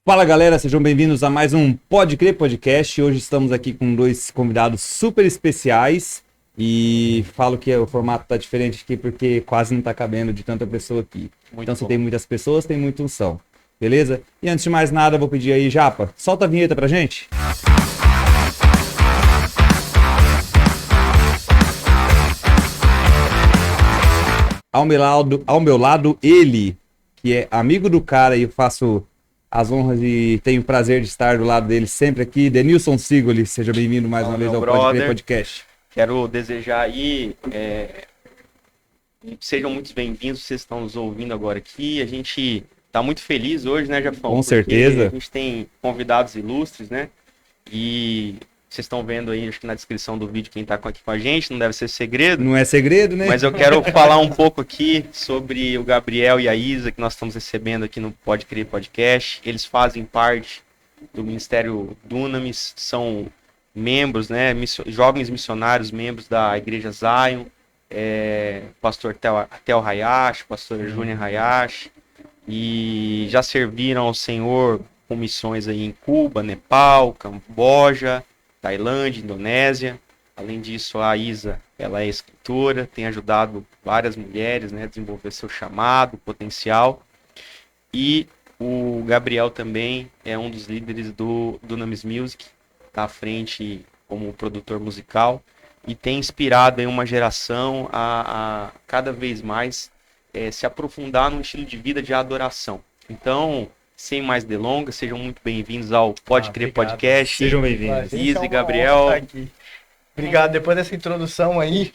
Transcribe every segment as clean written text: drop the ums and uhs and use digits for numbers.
Fala galera, sejam bem-vindos a mais um Pode Crer Podcast. Hoje estamos aqui com dois convidados super especiais e falo que o formato tá diferente aqui porque quase não tá cabendo de tanta pessoa aqui. Então se tem muitas pessoas, tem muita unção, beleza? E antes de mais nada, vou pedir aí, Japa, solta a vinheta pra gente. Ao meu lado, ele, que é amigo do cara e eu faço as honras e tenho o prazer de estar do lado dele sempre aqui. Denilson Sigoli, seja bem-vindo mais uma vez ao Pode Crer Podcast. Quero desejar aí, sejam muito bem-vindos, vocês estão nos ouvindo agora aqui. A gente tá muito feliz hoje, né, Jafão? Com certeza. A gente tem convidados ilustres, né? E vocês estão vendo aí, acho que na descrição do vídeo, quem tá aqui com a gente, não deve ser segredo. Não é segredo, né? Mas eu quero falar um pouco aqui sobre o Gabriel e a Isa, que nós estamos recebendo aqui no Pode Crer Podcast. Eles fazem parte do Ministério Dunamis, são membros, né, jovens missionários, membros da Igreja Zion, pastor Theo Hayashi, pastor Júnior Hayashi, e já serviram ao Senhor com missões aí em Cuba, Nepal, Camboja, Tailândia, Indonésia. Além disso, a Isa, ela é escritora, tem ajudado várias mulheres, né, a desenvolver seu chamado, potencial. E o Gabriel também é um dos líderes do Dunamis Music, está à frente como produtor musical e tem inspirado aí uma geração a cada vez mais se aprofundar num estilo de vida de adoração. Então, sem mais delongas, sejam muito bem-vindos ao Pode Crer Podcast. Sejam bem-vindos. Isa e Gabriel. Obrigado, depois dessa introdução aí.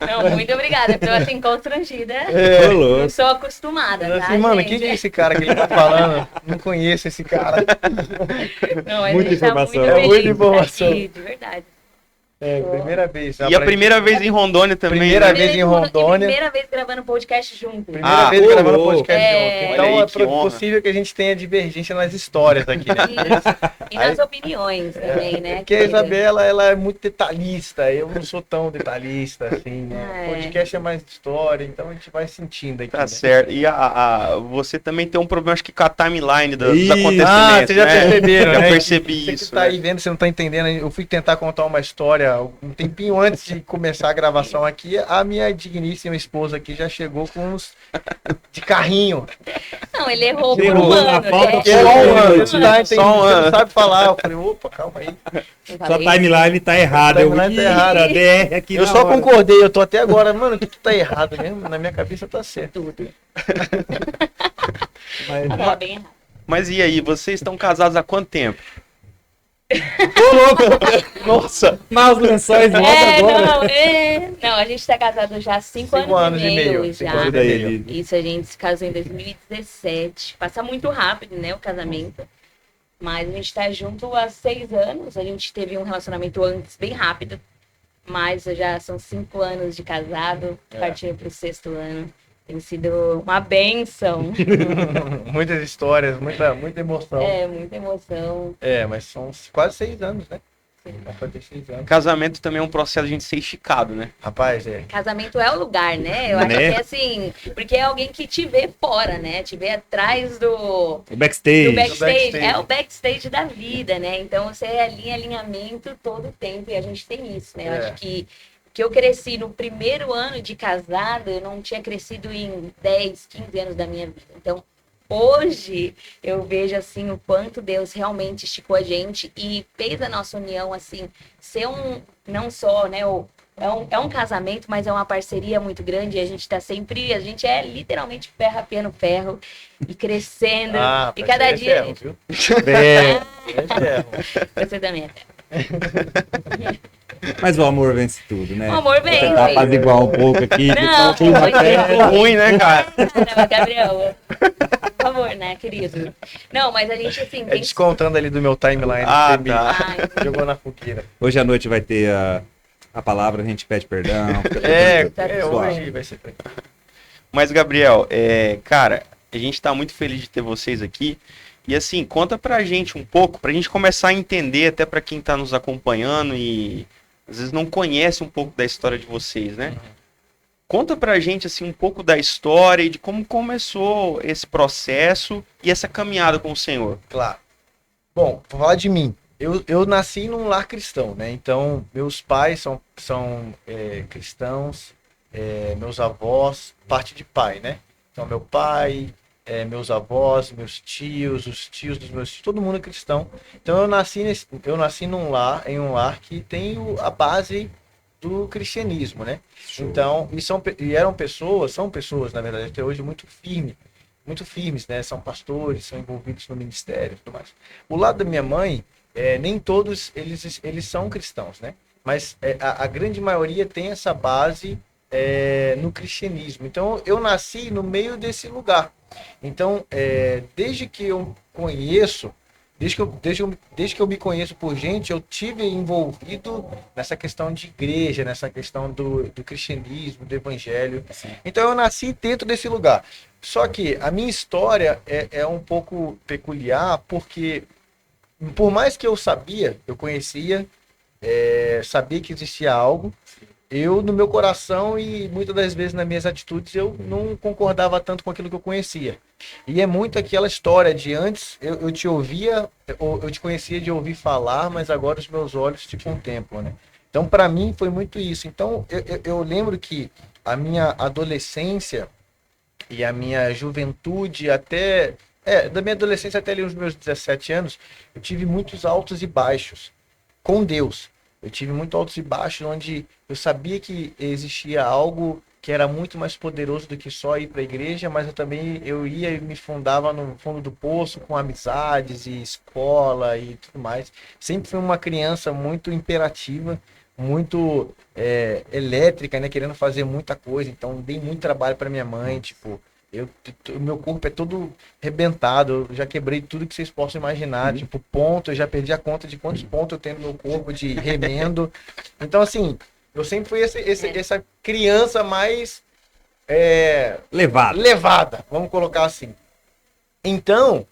Não, muito obrigada, eu tô assim constrangida. Falou. Não sou acostumada, tá, Assim, mano, gente? quem que é esse cara que ele tá falando? Não conheço esse cara. Não, a Muita gente tá informação. muito É feliz muita de informação. estar aqui, de verdade. Primeira vez. E a primeira vez em Rondônia também. Primeira né? vez em Rondônia. Primeira vez gravando podcast junto. Primeira vez gravando louco. podcast junto. Então Olha aí, é que honra. possível que a gente tenha divergência nas histórias aqui, né? Isso. E nas opiniões também, né? Porque a Isabela, ela é muito detalhista, eu não sou tão detalhista, assim, né? É. Podcast é mais história, então a gente vai sentindo aqui, Tá né? certo. E você também tem um problema, acho que com a timeline dos Isso. acontecimentos. Ah, vocês já né? perceberam, Já né? percebi Você isso. que tá né? aí vendo, você não tá entendendo. Eu fui tentar contar uma história um tempinho antes de começar a gravação aqui. A minha digníssima esposa aqui já chegou com uns de carrinho. Não, ele errou por Errou um na ano. falta, né? que é um ano. Você não tá entendendo, Só um você ano. não sabe falar. Eu falei, opa, calma aí. Eu Sua falei, timeline tá errada. A timeline tá errada. DR aqui Eu na só hora. concordei, eu tô até agora, mano, que tá errado mesmo. Na minha cabeça tá certo. tudo. Mas, Tá bem errado. Mas e aí, vocês estão casados há quanto tempo? nossa, Mas os lençóis logo agora. Não, a gente tá casado já há 5 anos e meio. Já. anos e meio. Isso, a gente se casou em 2017. Passa muito rápido, né, o casamento. Mas a gente tá junto há 6 anos. A gente teve um relacionamento antes bem rápido. Mas já são 5 anos de casado, partindo pro 6º ano. Tem sido uma bênção. muitas histórias, muita emoção. Muita emoção. Mas são quase 6 anos, né? Vai fazer 6 anos. Casamento também é um processo de a gente ser esticado, né? Rapaz, Casamento é o lugar, né? Eu acho que é assim, porque é alguém que te vê fora, né? Te vê atrás O do backstage. backstage. É o backstage da vida, né? Então você alinha alinhamento todo o tempo e a gente tem isso, né? Eu acho que eu cresci no primeiro ano de casado, eu não tinha crescido em 10, 15 anos da minha vida. Então, hoje eu vejo assim o quanto Deus realmente esticou a gente e fez a nossa união assim ser não só, né, é um casamento, mas é uma parceria muito grande. A gente é literalmente ferro a piano ferro e crescendo e cada dia Ferro, viu? É, Ferro. você também é ferro. mas o amor vence tudo, né? O amor vence. Vou tentar apaziguar um pouco aqui. Não, o clima pode até- ser. Ruim, né, cara? Caramba, Gabriel. Por favor, né, querido? Não, mas a gente assim tem Descontando ali do meu timeline. Ah, você me tá. Jogou na fogueira. Hoje à noite vai ter a palavra, a gente pede perdão. Hoje vai ser. Mas, Gabriel, cara, a gente tá muito feliz de ter vocês aqui. E assim, conta pra gente um pouco, pra gente começar a entender, até pra quem tá nos acompanhando e às vezes não conhece um pouco da história de vocês, né? Conta pra gente assim um pouco da história e de como começou esse processo e essa caminhada com o Senhor. Claro. Bom, vou falar de mim. Eu nasci num lar cristão, né? Então, meus pais são cristãos, meus avós, parte de pai, né? Então, meu pai, meus avós, meus tios, os tios dos meus tios, todo mundo é cristão. Então, eu nasci em um lar que tem a base do cristianismo, né? Então, são pessoas, na verdade, até hoje muito firmes, né? São pastores, são envolvidos no ministério e tudo mais. O lado da minha mãe, nem todos eles são cristãos, né? Mas a grande maioria tem essa base no cristianismo. Então, eu nasci no meio desse lugar. Então, desde que eu conheço, desde que eu me conheço por gente, eu tive envolvido nessa questão de igreja, nessa questão do cristianismo, do evangelho. Sim. Então, eu nasci dentro desse lugar. Só que a minha história é um pouco peculiar, porque por mais que eu conhecia, sabia que existia algo, eu no meu coração e muitas das vezes nas minhas atitudes eu não concordava tanto com aquilo que eu conhecia. E é muito aquela história de antes eu te ouvia, eu te conhecia de ouvir falar, mas agora os meus olhos te contemplam, né? Então para mim foi muito isso. Então eu lembro que a minha adolescência e a minha juventude da minha adolescência até ali os meus 17 anos, eu tive muitos altos e baixos com Deus. Eu tive muitos altos e baixos onde eu sabia que existia algo que era muito mais poderoso do que só ir para a igreja, mas eu ia e me fundava no fundo do poço com amizades e escola e tudo mais. Sempre fui uma criança muito imperativa, muito elétrica, né, querendo fazer muita coisa. Então dei muito trabalho para minha mãe, tipo, meu corpo é todo arrebentado, eu já quebrei tudo que vocês possam imaginar, tipo ponto, eu já perdi a conta de quantos pontos eu tenho no meu corpo de remendo. Então assim, eu sempre fui essa criança mais levada, vamos colocar assim. Então,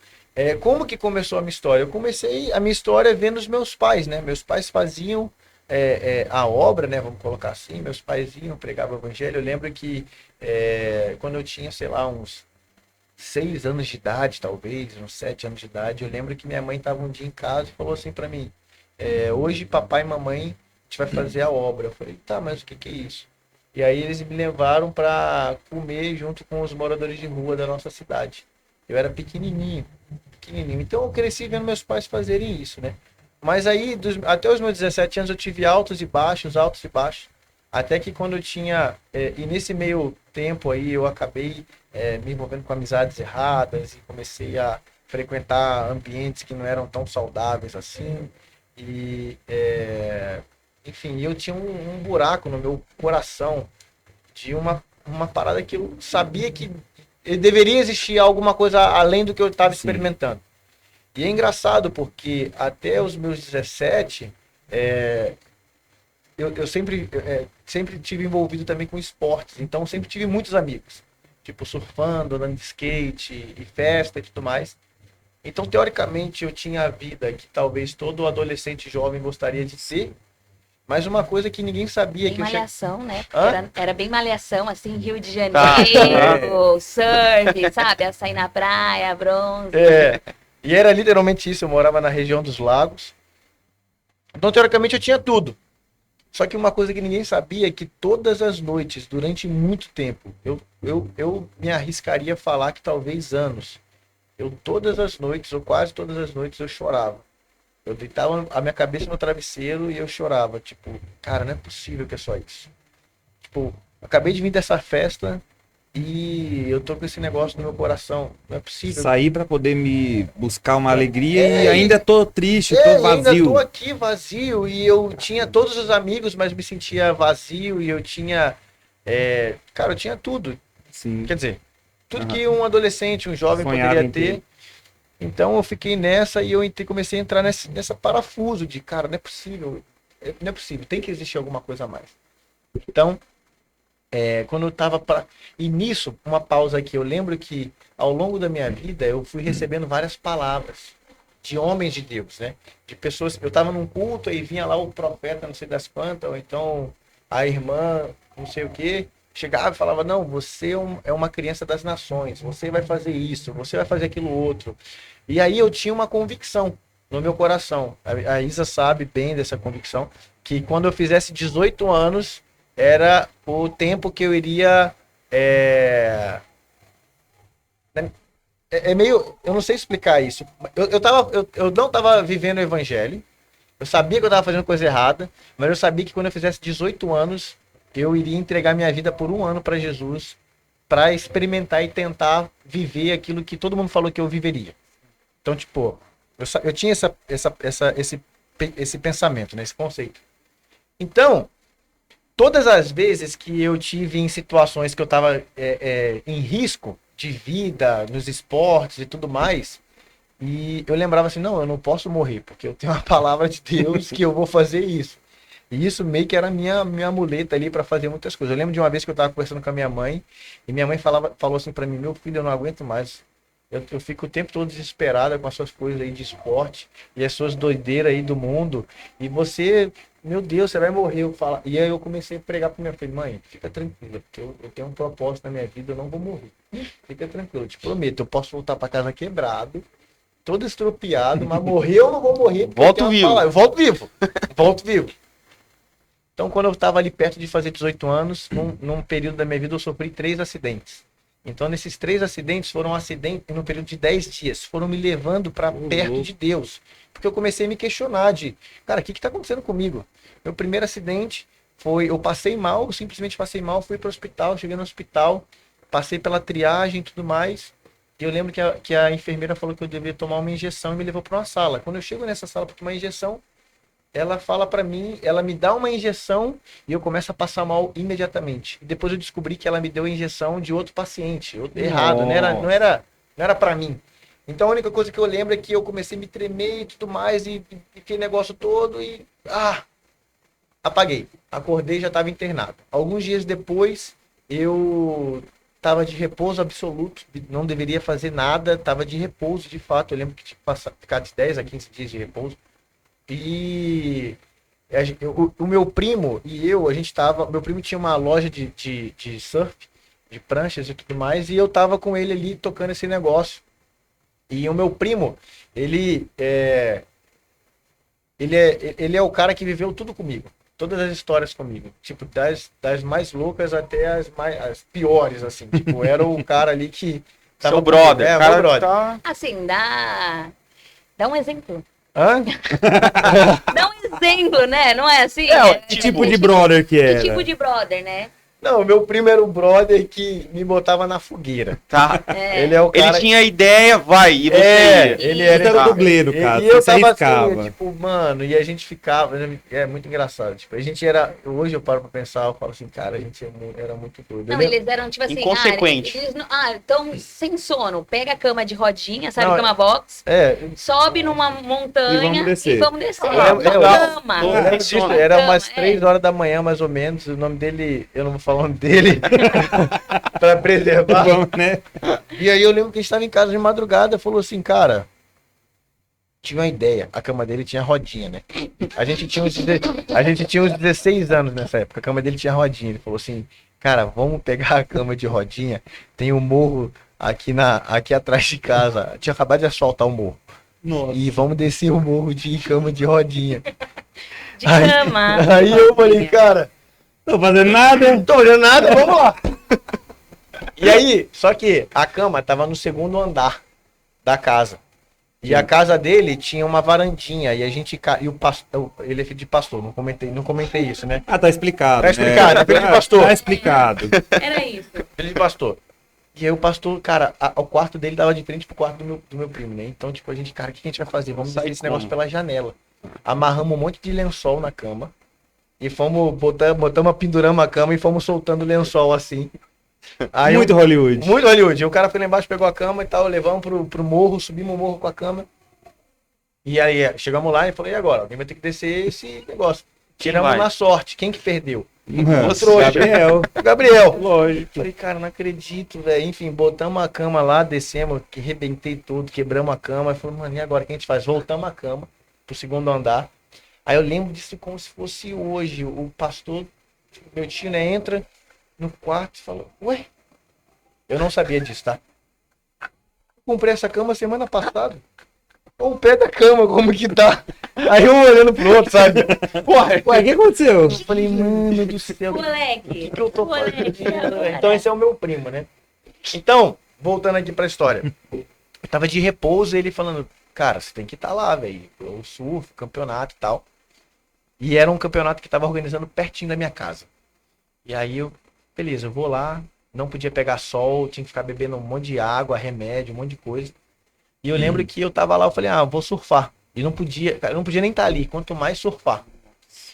como que começou a minha história? Eu comecei a minha história vendo os meus pais, né? Meus pais faziam a obra, né? Vamos colocar assim, meus pais iam pregar o evangelho. Eu lembro que quando eu tinha, sei lá, uns 6 anos de idade, talvez, uns 7 anos de idade, eu lembro que minha mãe estava um dia em casa e falou assim para mim, hoje papai e mamãe, a gente vai fazer a obra. Eu falei, tá, mas o que é isso? E aí eles me levaram para comer junto com os moradores de rua da nossa cidade. Eu era pequenininho. Então eu cresci vendo meus pais fazerem isso, né? Mas aí, até os meus 17 anos, eu tive altos e baixos. Até que quando eu tinha... e nesse meio tempo aí, eu acabei me envolvendo com amizades erradas e comecei a frequentar ambientes que não eram tão saudáveis assim. E, enfim, eu tinha um buraco no meu coração de uma parada que eu sabia que deveria existir alguma coisa além do que eu estava experimentando. E é engraçado porque até os meus 17, eu sempre tive envolvido também com esportes. Então sempre tive muitos amigos. Tipo surfando, andando de skate, e festa e tudo mais. Então teoricamente eu tinha a vida que talvez todo adolescente jovem gostaria de ter. Mas uma coisa que ninguém sabia bem que malhação, né? Porque era bem malhação, assim, Rio de Janeiro, surf, sabe? Açaí na praia, bronze. E era literalmente isso, eu morava na região dos lagos. Então, teoricamente, eu tinha tudo. Só que uma coisa que ninguém sabia é que todas as noites, durante muito tempo, eu me arriscaria a falar que talvez anos, todas as noites, ou quase todas as noites, eu chorava. Eu deitava a minha cabeça no travesseiro e eu chorava. Tipo, cara, não é possível que é só isso. Tipo, acabei de vir dessa festa e eu tô com esse negócio no meu coração. Não é possível. Saí pra poder me buscar uma alegria e ainda tô triste, tô vazio. Ainda tô aqui vazio e eu tinha todos os amigos, mas me sentia vazio e eu tinha... cara, eu tinha tudo. Sim. Quer dizer, tudo que um adolescente, um jovem poderia ter. Então eu fiquei nessa e eu comecei a entrar nessa parafuso de, cara, não é possível, tem que existir alguma coisa a mais. Então, quando eu tava E nisso, uma pausa aqui, eu lembro que ao longo da minha vida eu fui recebendo várias palavras de homens de Deus, né? De pessoas, eu tava num culto e vinha lá o profeta, não sei das quantas, ou então a irmã, não sei o quê, chegava e falava, não, você é uma criança das nações, você vai fazer isso, você vai fazer aquilo outro. E aí eu tinha uma convicção no meu coração. A Isa sabe bem dessa convicção, que quando eu fizesse 18 anos, era o tempo que eu iria... É meio... Eu não sei explicar isso. Eu não estava vivendo o evangelho. Eu sabia que eu estava fazendo coisa errada, mas eu sabia que quando eu fizesse 18 anos, eu iria entregar minha vida por um ano para Jesus, para experimentar e tentar viver aquilo que todo mundo falou que eu viveria. Então, tipo, eu tinha esse pensamento, né, esse conceito. Então, todas as vezes que eu tive em situações que eu estava em risco de vida, nos esportes e tudo mais, e eu lembrava assim, não, eu não posso morrer, porque eu tenho uma palavra de Deus que eu vou fazer isso. E isso meio que era a minha muleta ali para fazer muitas coisas. Eu lembro de uma vez que eu estava conversando com a minha mãe, e minha mãe falou assim para mim, meu filho, eu não aguento mais. Eu fico o tempo todo desesperada com as suas coisas aí de esporte, e as suas doideiras aí do mundo, e você, meu Deus, você vai morrer. E aí eu comecei a pregar para minha filha, mãe, fica tranquila, porque eu tenho um propósito na minha vida, eu não vou morrer. Fica tranquilo, eu te prometo, eu posso voltar para casa quebrado, todo estropiado, mas morrer eu não vou morrer. Volto vivo. Eu volto vivo. Volto vivo. Então, quando eu estava ali perto de fazer 18 anos, num período da minha vida, eu sofri 3 acidentes. Então, nesses 3 acidentes, foram acidentes no período de 10 dias. Foram me levando para perto de Deus. Porque eu comecei a me questionar de, cara, o que está acontecendo comigo? Meu primeiro acidente foi, eu passei mal, eu simplesmente passei mal, fui para o hospital, cheguei no hospital, passei pela triagem e tudo mais. E eu lembro que a enfermeira falou que eu devia tomar uma injeção e me levou para uma sala. Quando eu chego nessa sala para tomar injeção, ela fala para mim, ela me dá uma injeção e eu começo a passar mal imediatamente. E depois eu descobri que ela me deu a injeção de outro paciente, errado, não era para mim. Então a única coisa que eu lembro é que eu comecei a me tremer e tudo mais, e aquele negócio todo, e apaguei. Acordei e já estava internado. Alguns dias depois, eu estava de repouso absoluto, não deveria fazer nada, estava de repouso de fato. Eu lembro que tinha que ficar de 10 a 15 dias de repouso. E o meu primo e eu, a gente tava... Meu primo tinha uma loja de surf, de pranchas e tudo mais, e eu tava com ele ali tocando esse negócio. E o meu primo, ele é o cara que viveu tudo comigo. Todas as histórias comigo. Tipo, das mais loucas até as piores, assim. Tipo, era o cara ali que... Tava seu brother. É, cara meu brother. Tá... Assim, dá um exemplo. Hã? Dá um exemplo, né? Não é assim? Que tipo de brother que era? Que tipo de brother, né? Não, meu primo era o brother que me botava na fogueira. Tá. Ele é o cara... Ele tinha ideia, vai, e você ia. Ele era o dublê, cara. E eu você tava arriscava. assim, tipo, mano, e a gente ficava... É muito engraçado. Tipo, a gente era... Hoje eu paro pra pensar, eu falo assim, cara, a gente era muito doido. Não, eles eram tipo assim... Inconsequente. Então, sem sono. Pega a cama de rodinha, sabe? Não, Cama box. Sobe numa montanha e vamos descer. Cama. Era umas Cama, 3 horas da manhã, mais ou menos. O nome dele... Eu não vou falar o nome dele. Pra preservar. Bom, né? E aí eu lembro que a gente estava em casa de madrugada, falou assim, cara, tive uma ideia. A cama dele tinha rodinha, né? A gente tinha uns 16 anos nessa época, a cama dele tinha rodinha. Ele falou assim, cara, vamos pegar a cama de rodinha, tem um morro aqui atrás de casa. Tinha acabado de asfaltar o morro. Nossa. E vamos descer o morro de cama de rodinha. De cama. Aí eu falei, cara... Tô fazendo nada? Tô fazendo nada, vamos lá. E aí, só que a cama tava no segundo andar da casa. E a casa dele tinha uma varandinha. E a gente... E o pastor... Ele é filho de pastor, não comentei isso, né? Ah, tá explicado. Tá explicado, é filho de pastor. Tá explicado. Era isso. Filho de pastor. E aí o pastor, cara, o quarto dele dava de frente pro quarto do meu primo, né? Então, tipo, a gente, cara, o que a gente vai fazer? Vamos sair esse negócio pela janela. Amarramos um monte de lençol na cama. E fomos, penduramos a cama e fomos soltando o lençol assim. Aí Muito Hollywood. Muito Hollywood. E o cara foi lá embaixo, pegou a cama e tal, levamos pro morro, subimos o morro com a cama. E aí chegamos lá e falei, e agora? Alguém vai ter que descer esse negócio. Tiramos na sorte. Quem que perdeu? O trouxa. Gabriel. Lógico. Falei, cara, não acredito, velho. Enfim, botamos a cama lá, descemos, que rebentei tudo, quebramos a cama. Falei, mano, e agora? O que a gente faz? Voltamos a cama pro segundo andar. Aí eu lembro disso como se fosse hoje. O pastor, meu tio, né, entra no quarto e falou, ué, eu não sabia disso, tá? Comprei essa cama semana passada. Olha o pé da cama, como que tá? Aí um olhando pro outro, sabe? Ué, o que aconteceu? Eu falei, mano do céu, o Moleque. que eu tô fazendo? Moleque. Então esse é o meu primo, né? Então, voltando aqui pra história. Eu tava de repouso e ele falando, cara, você tem que estar lá, velho. Eu surfo, campeonato e tal. E era um campeonato que tava organizando pertinho da minha casa. E aí eu, beleza, eu vou lá. Não podia pegar sol, tinha que ficar bebendo um monte de água, remédio, um monte de coisa. E eu lembro que eu tava lá, eu falei, eu vou surfar. E não podia, cara, eu não podia nem estar ali, quanto mais surfar.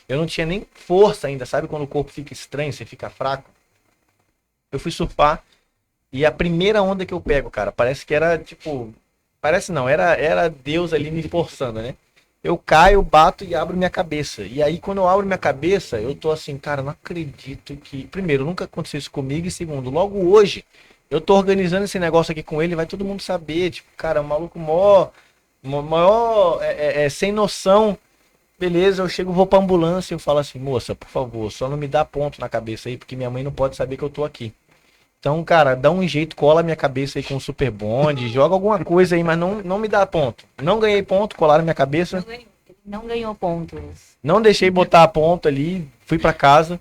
Eu não tinha nem força ainda, sabe quando o corpo fica estranho, você fica fraco? Eu fui surfar e a primeira onda que eu pego, cara, parece que era tipo... Parece não, era Deus ali me forçando, né? Eu caio, bato e abro minha cabeça. E aí quando eu abro minha cabeça, eu tô assim, cara, não acredito que... Primeiro, nunca aconteceu isso comigo. E segundo, logo hoje, eu tô organizando esse negócio aqui com ele, vai todo mundo saber. Tipo, cara, um maluco maior sem noção. Beleza, eu chego, vou pra ambulância e eu falo assim, moça, por favor, só não me dá ponto na cabeça aí, porque minha mãe não pode saber que eu tô aqui. Então, cara, dá um jeito, cola minha cabeça aí com um super bonde, joga alguma coisa aí, mas não me dá ponto. Não ganhei ponto, colaram minha cabeça. Não ganhou pontos. Não deixei botar a ponta ali, fui pra casa.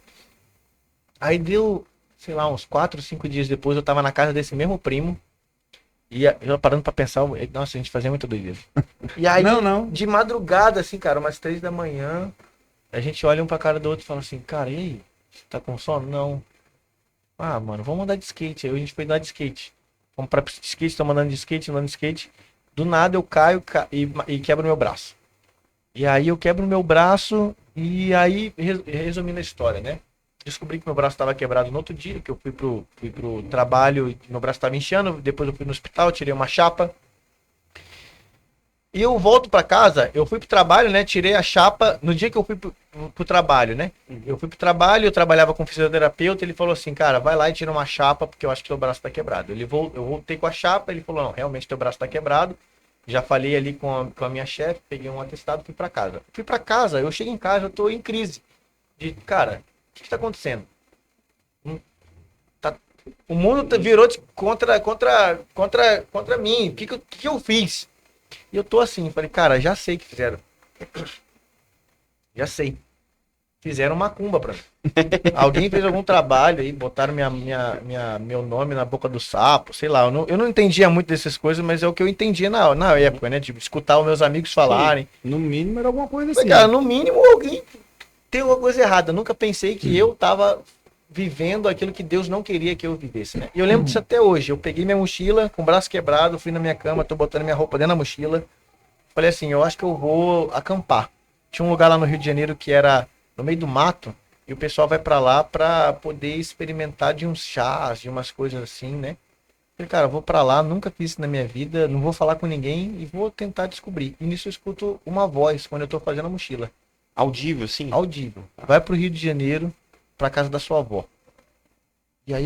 Aí deu, sei lá, uns 4, 5 dias depois, eu tava na casa desse mesmo primo. E eu parando pra pensar, nossa, a gente fazia muito doideira. E aí, Não. de madrugada, assim, cara, umas 3 da manhã, a gente olha um pra cara do outro e fala assim, cara, e aí? Você tá com sono? Não. Ah, mano, vamos andar de skate. Aí a gente foi andar de skate. Vamos pra pista de skate, tô andando de skate, andando de skate. Do nada eu caio e quebro meu braço. E aí eu quebro meu braço e aí, resumindo a história, né? Descobri que meu braço estava quebrado no outro dia, que eu fui pro trabalho e meu braço estava inchando. Depois eu fui no hospital, tirei uma chapa. E eu volto para casa, eu fui pro trabalho, né? Tirei a chapa no dia que eu fui pro trabalho, né? Eu fui pro trabalho, eu trabalhava com fisioterapeuta, ele falou assim, cara, vai lá e tira uma chapa, porque eu acho que teu braço tá quebrado. Eu voltei com a chapa, ele falou, não, realmente teu braço tá quebrado. Já falei ali com a minha chefe, peguei um atestado e fui para casa. Fui para casa, eu chego em casa, eu tô em crise. De, cara, o que tá acontecendo? O mundo virou contra mim. O que eu fiz? E eu tô assim, falei, cara, já sei o que fizeram. Já sei. Fizeram macumba pra mim. Alguém fez algum trabalho aí, botaram meu nome na boca do sapo, sei lá. Eu não entendia muito dessas coisas, mas é o que eu entendia na época, né? De escutar os meus amigos falarem. Sim, no mínimo era alguma coisa Mas, assim. cara, no mínimo alguém tem alguma coisa errada. Eu nunca pensei que eu tava vivendo aquilo que Deus não queria que eu vivesse, né? E eu lembro disso até hoje. Eu peguei minha mochila com o braço quebrado, fui na minha cama, tô botando minha roupa dentro da mochila. Falei assim, eu acho que eu vou acampar. Tinha um lugar lá no Rio de Janeiro que era no meio do mato, e o pessoal vai pra lá pra poder experimentar de uns chás, de umas coisas assim, né? Falei, cara, eu vou pra lá, nunca fiz isso na minha vida, não vou falar com ninguém e vou tentar descobrir. E nisso eu escuto uma voz quando eu tô fazendo a mochila. Audível, sim? Audível. Vai pro Rio de Janeiro, pra casa da sua avó. E aí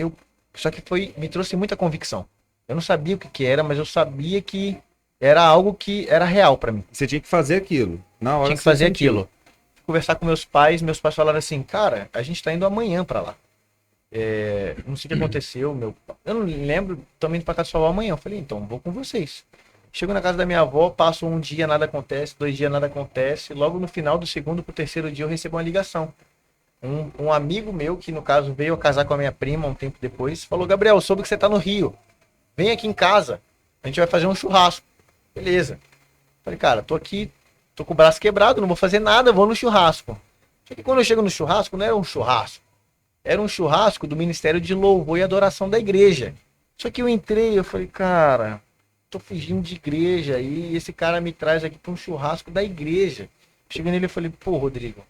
só que me trouxe muita convicção. Eu não sabia o que era, mas eu sabia que era algo que era real pra mim. Você tinha que fazer aquilo. Na hora Tinha que fazer aquilo. Conversar com meus pais falaram assim, cara, a gente tá indo amanhã pra lá. Não sei o que aconteceu, eu não lembro, também indo pra casa da sua avó amanhã. Eu falei, então, vou com vocês. Chego na casa da minha avó, passo um dia, nada acontece, 2 dias, nada acontece. Logo no final do segundo pro terceiro dia eu recebo uma ligação. Um amigo meu, que no caso veio a casar com a minha prima um tempo depois, falou, Gabriel, soube que você tá no Rio. Vem aqui em casa, a gente vai fazer um churrasco. Beleza. Falei, cara, tô aqui, tô com o braço quebrado, não vou fazer nada, vou no churrasco. Só que quando eu chego no churrasco, não era um churrasco. Era um churrasco do Ministério de Louvor e Adoração da igreja. Só que eu entrei, eu falei, cara, tô fugindo de igreja e esse cara me traz aqui para um churrasco da igreja. Cheguei nele e falei, pô, Rodrigo,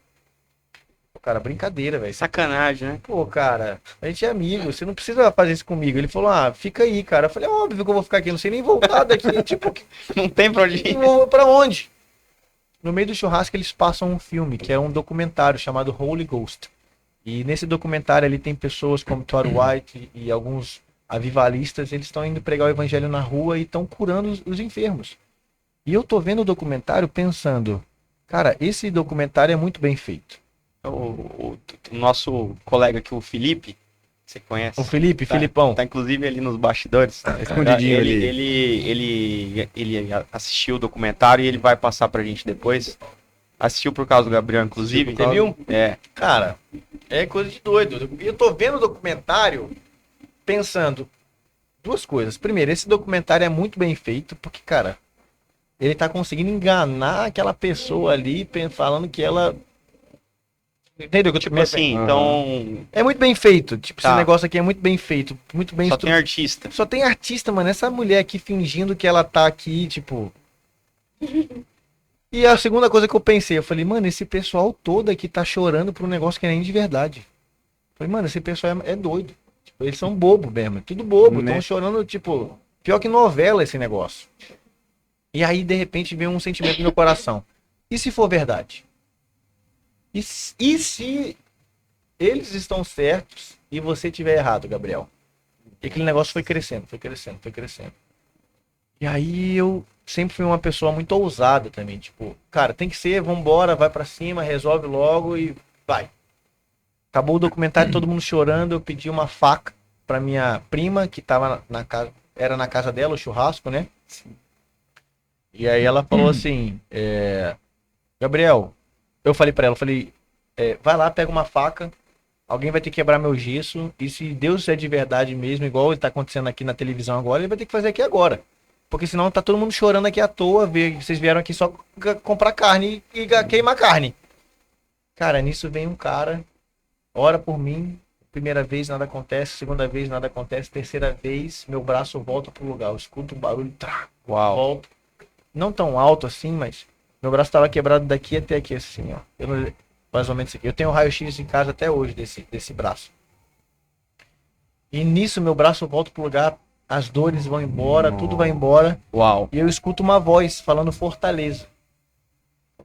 cara, brincadeira, velho. Sacanagem, né? Pô, cara, a gente é amigo, você não precisa fazer isso comigo. Ele falou, fica aí, cara. Eu falei, óbvio que eu vou ficar aqui, não sei nem voltar daqui, tipo, não tem pra onde ir. Pra onde? No meio do churrasco eles passam um filme, que é um documentário chamado Holy Ghost. E nesse documentário ali tem pessoas como Todd White e alguns avivalistas, eles estão indo pregar o evangelho na rua e estão curando os enfermos. E eu tô vendo o documentário pensando, cara, esse documentário é muito bem feito. O nosso colega aqui, o Felipe, Você conhece? O Felipe, Filipão. Tá inclusive ali nos bastidores. Tá escondidinho ali. Ele assistiu o documentário e ele vai passar pra gente depois. Assistiu por causa do Gabriel, inclusive. Você viu? É. Cara, é coisa de doido. Eu tô vendo o documentário pensando duas coisas. Primeiro, esse documentário é muito bem feito, porque, cara, ele tá conseguindo enganar aquela pessoa ali, falando que ela... Entendeu? Tipo assim, então... É muito bem feito. Tipo, Tá. esse negócio aqui é muito bem feito. Muito bem Só tem artista. Só tem artista, mano. Essa mulher aqui fingindo que ela tá aqui, tipo... E a segunda coisa que eu pensei, eu falei, mano, esse pessoal todo aqui tá chorando por um negócio que nem de verdade. Eu falei, mano, esse pessoal é doido. Tipo, eles são bobo mesmo, tudo bobo. Né? Estão chorando, tipo, pior que novela esse negócio. E aí, de repente, vem um sentimento no meu coração. E se for verdade? E se eles estão certos e você estiver errado, Gabriel? E aquele negócio foi crescendo, foi crescendo, foi crescendo. E aí eu sempre fui uma pessoa muito ousada também, tipo, cara, tem que ser, vambora, vai pra cima, resolve logo e vai. Acabou o documentário, todo mundo chorando, eu pedi uma faca pra minha prima, que tava na casa, era na casa dela, o churrasco, né? E aí ela falou assim, Gabriel, eu falei pra ela, vai lá, pega uma faca, alguém vai ter que quebrar meu gesso, e se Deus é de verdade mesmo, igual ele tá acontecendo aqui na televisão agora, ele vai ter que fazer aqui agora. Porque senão tá todo mundo chorando aqui à toa, vocês vieram aqui só comprar carne e queimar carne. Cara, nisso vem um cara, ora por mim, primeira vez nada acontece, segunda vez nada acontece, terceira vez meu braço volta pro lugar, eu escuto um barulho, Uau. volto. Não tão alto assim, mas meu braço tava quebrado daqui até aqui, assim, ó. Mais ou menos aqui. Eu tenho raio-x em casa até hoje desse braço. E nisso meu braço volta pro lugar, as dores vão embora, tudo vai embora. Uau. E eu escuto uma voz falando Fortaleza.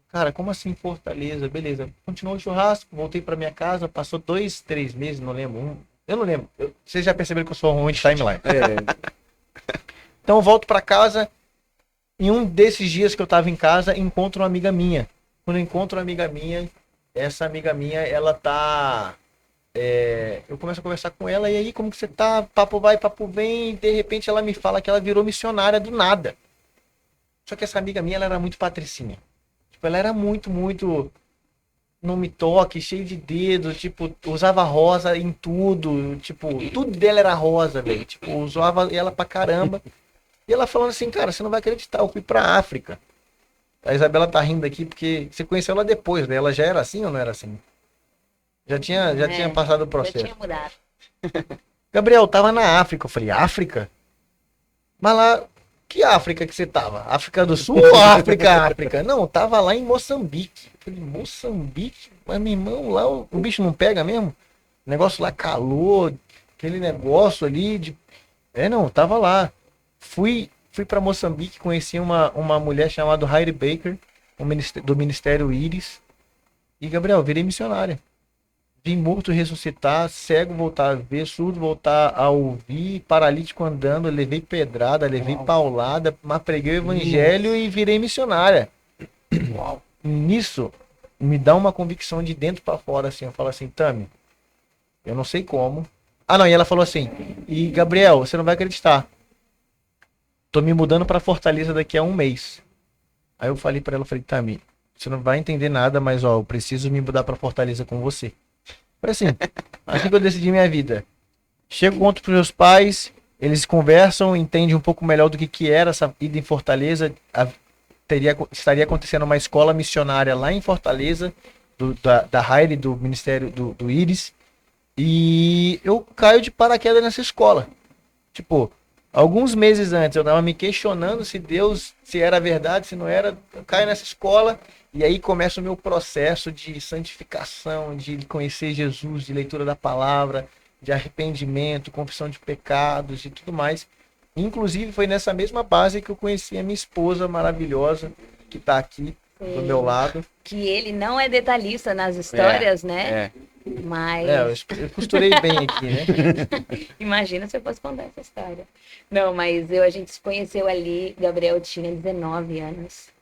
Cara, como assim Fortaleza? Beleza. Continuou o churrasco, voltei pra minha casa, passou 2, 3 meses, não lembro. Eu não lembro. Vocês já perceberam que eu sou ruim de timeline. Então eu volto pra casa. Em um desses dias que eu tava em casa, encontro uma amiga minha. Quando eu encontro uma amiga minha, essa amiga minha, ela tá... eu começo a conversar com ela, e aí, como que você tá? Papo vai, papo vem, e de repente ela me fala que ela virou missionária do nada. Só que essa amiga minha, ela era muito patricinha. Tipo, ela era muito, não me toque, cheio de dedos, tipo, usava rosa em tudo, tipo, tudo dela era rosa, velho. Tipo, usava ela pra caramba. E ela falando assim, cara, você não vai acreditar, eu fui pra África. A Isabela tá rindo aqui porque você conheceu ela depois, né? Ela já era assim ou não era assim? Já tinha passado o processo. Já tinha mudado. Gabriel, tava na África. Eu falei, África? Mas lá, que África que você tava? África do Sul ou África? Não, tava lá em Moçambique. Eu falei, Moçambique? Mas, meu irmão, lá o bicho não pega mesmo? O negócio lá, calor, aquele negócio ali de... não, tava lá. Fui pra Moçambique, conheci uma mulher chamada Heidi Baker, do Ministério Íris. E, Gabriel, virei missionária. Vi morto ressuscitar, cego voltar a ver, surdo voltar a ouvir, paralítico andando, levei pedrada, levei paulada, mas preguei o evangelho e virei missionária. Uau. Nisso, me dá uma convicção de dentro pra fora, assim, eu falo assim, Tami, eu não sei como. Ah, não, e ela falou assim, e Gabriel, você não vai acreditar. Tô me mudando pra Fortaleza daqui a 1 mês. Aí eu falei pra ela, Tami, você não vai entender nada, mas ó, eu preciso me mudar pra Fortaleza com você. Foi assim que eu decidi minha vida. Chego, conto pros meus pais, eles conversam, entendem um pouco melhor do que era essa ida em Fortaleza. Estaria acontecendo uma escola missionária lá em Fortaleza, da Heidi, do Ministério do Íris. E eu caio de paraquedas nessa escola. Tipo, alguns meses antes eu tava me questionando se era verdade, se não era. Eu caio nessa escola e aí começa o meu processo de santificação, de conhecer Jesus, de leitura da palavra, de arrependimento, confissão de pecados e tudo mais. Inclusive foi nessa mesma base que eu conheci a minha esposa maravilhosa, que tá aqui do meu lado. Que ele não é detalhista nas histórias, né? Mas... eu costurei bem aqui, né? Imagina se eu fosse contar essa história. Não, mas a gente se conheceu ali, Gabriel tinha 19 anos.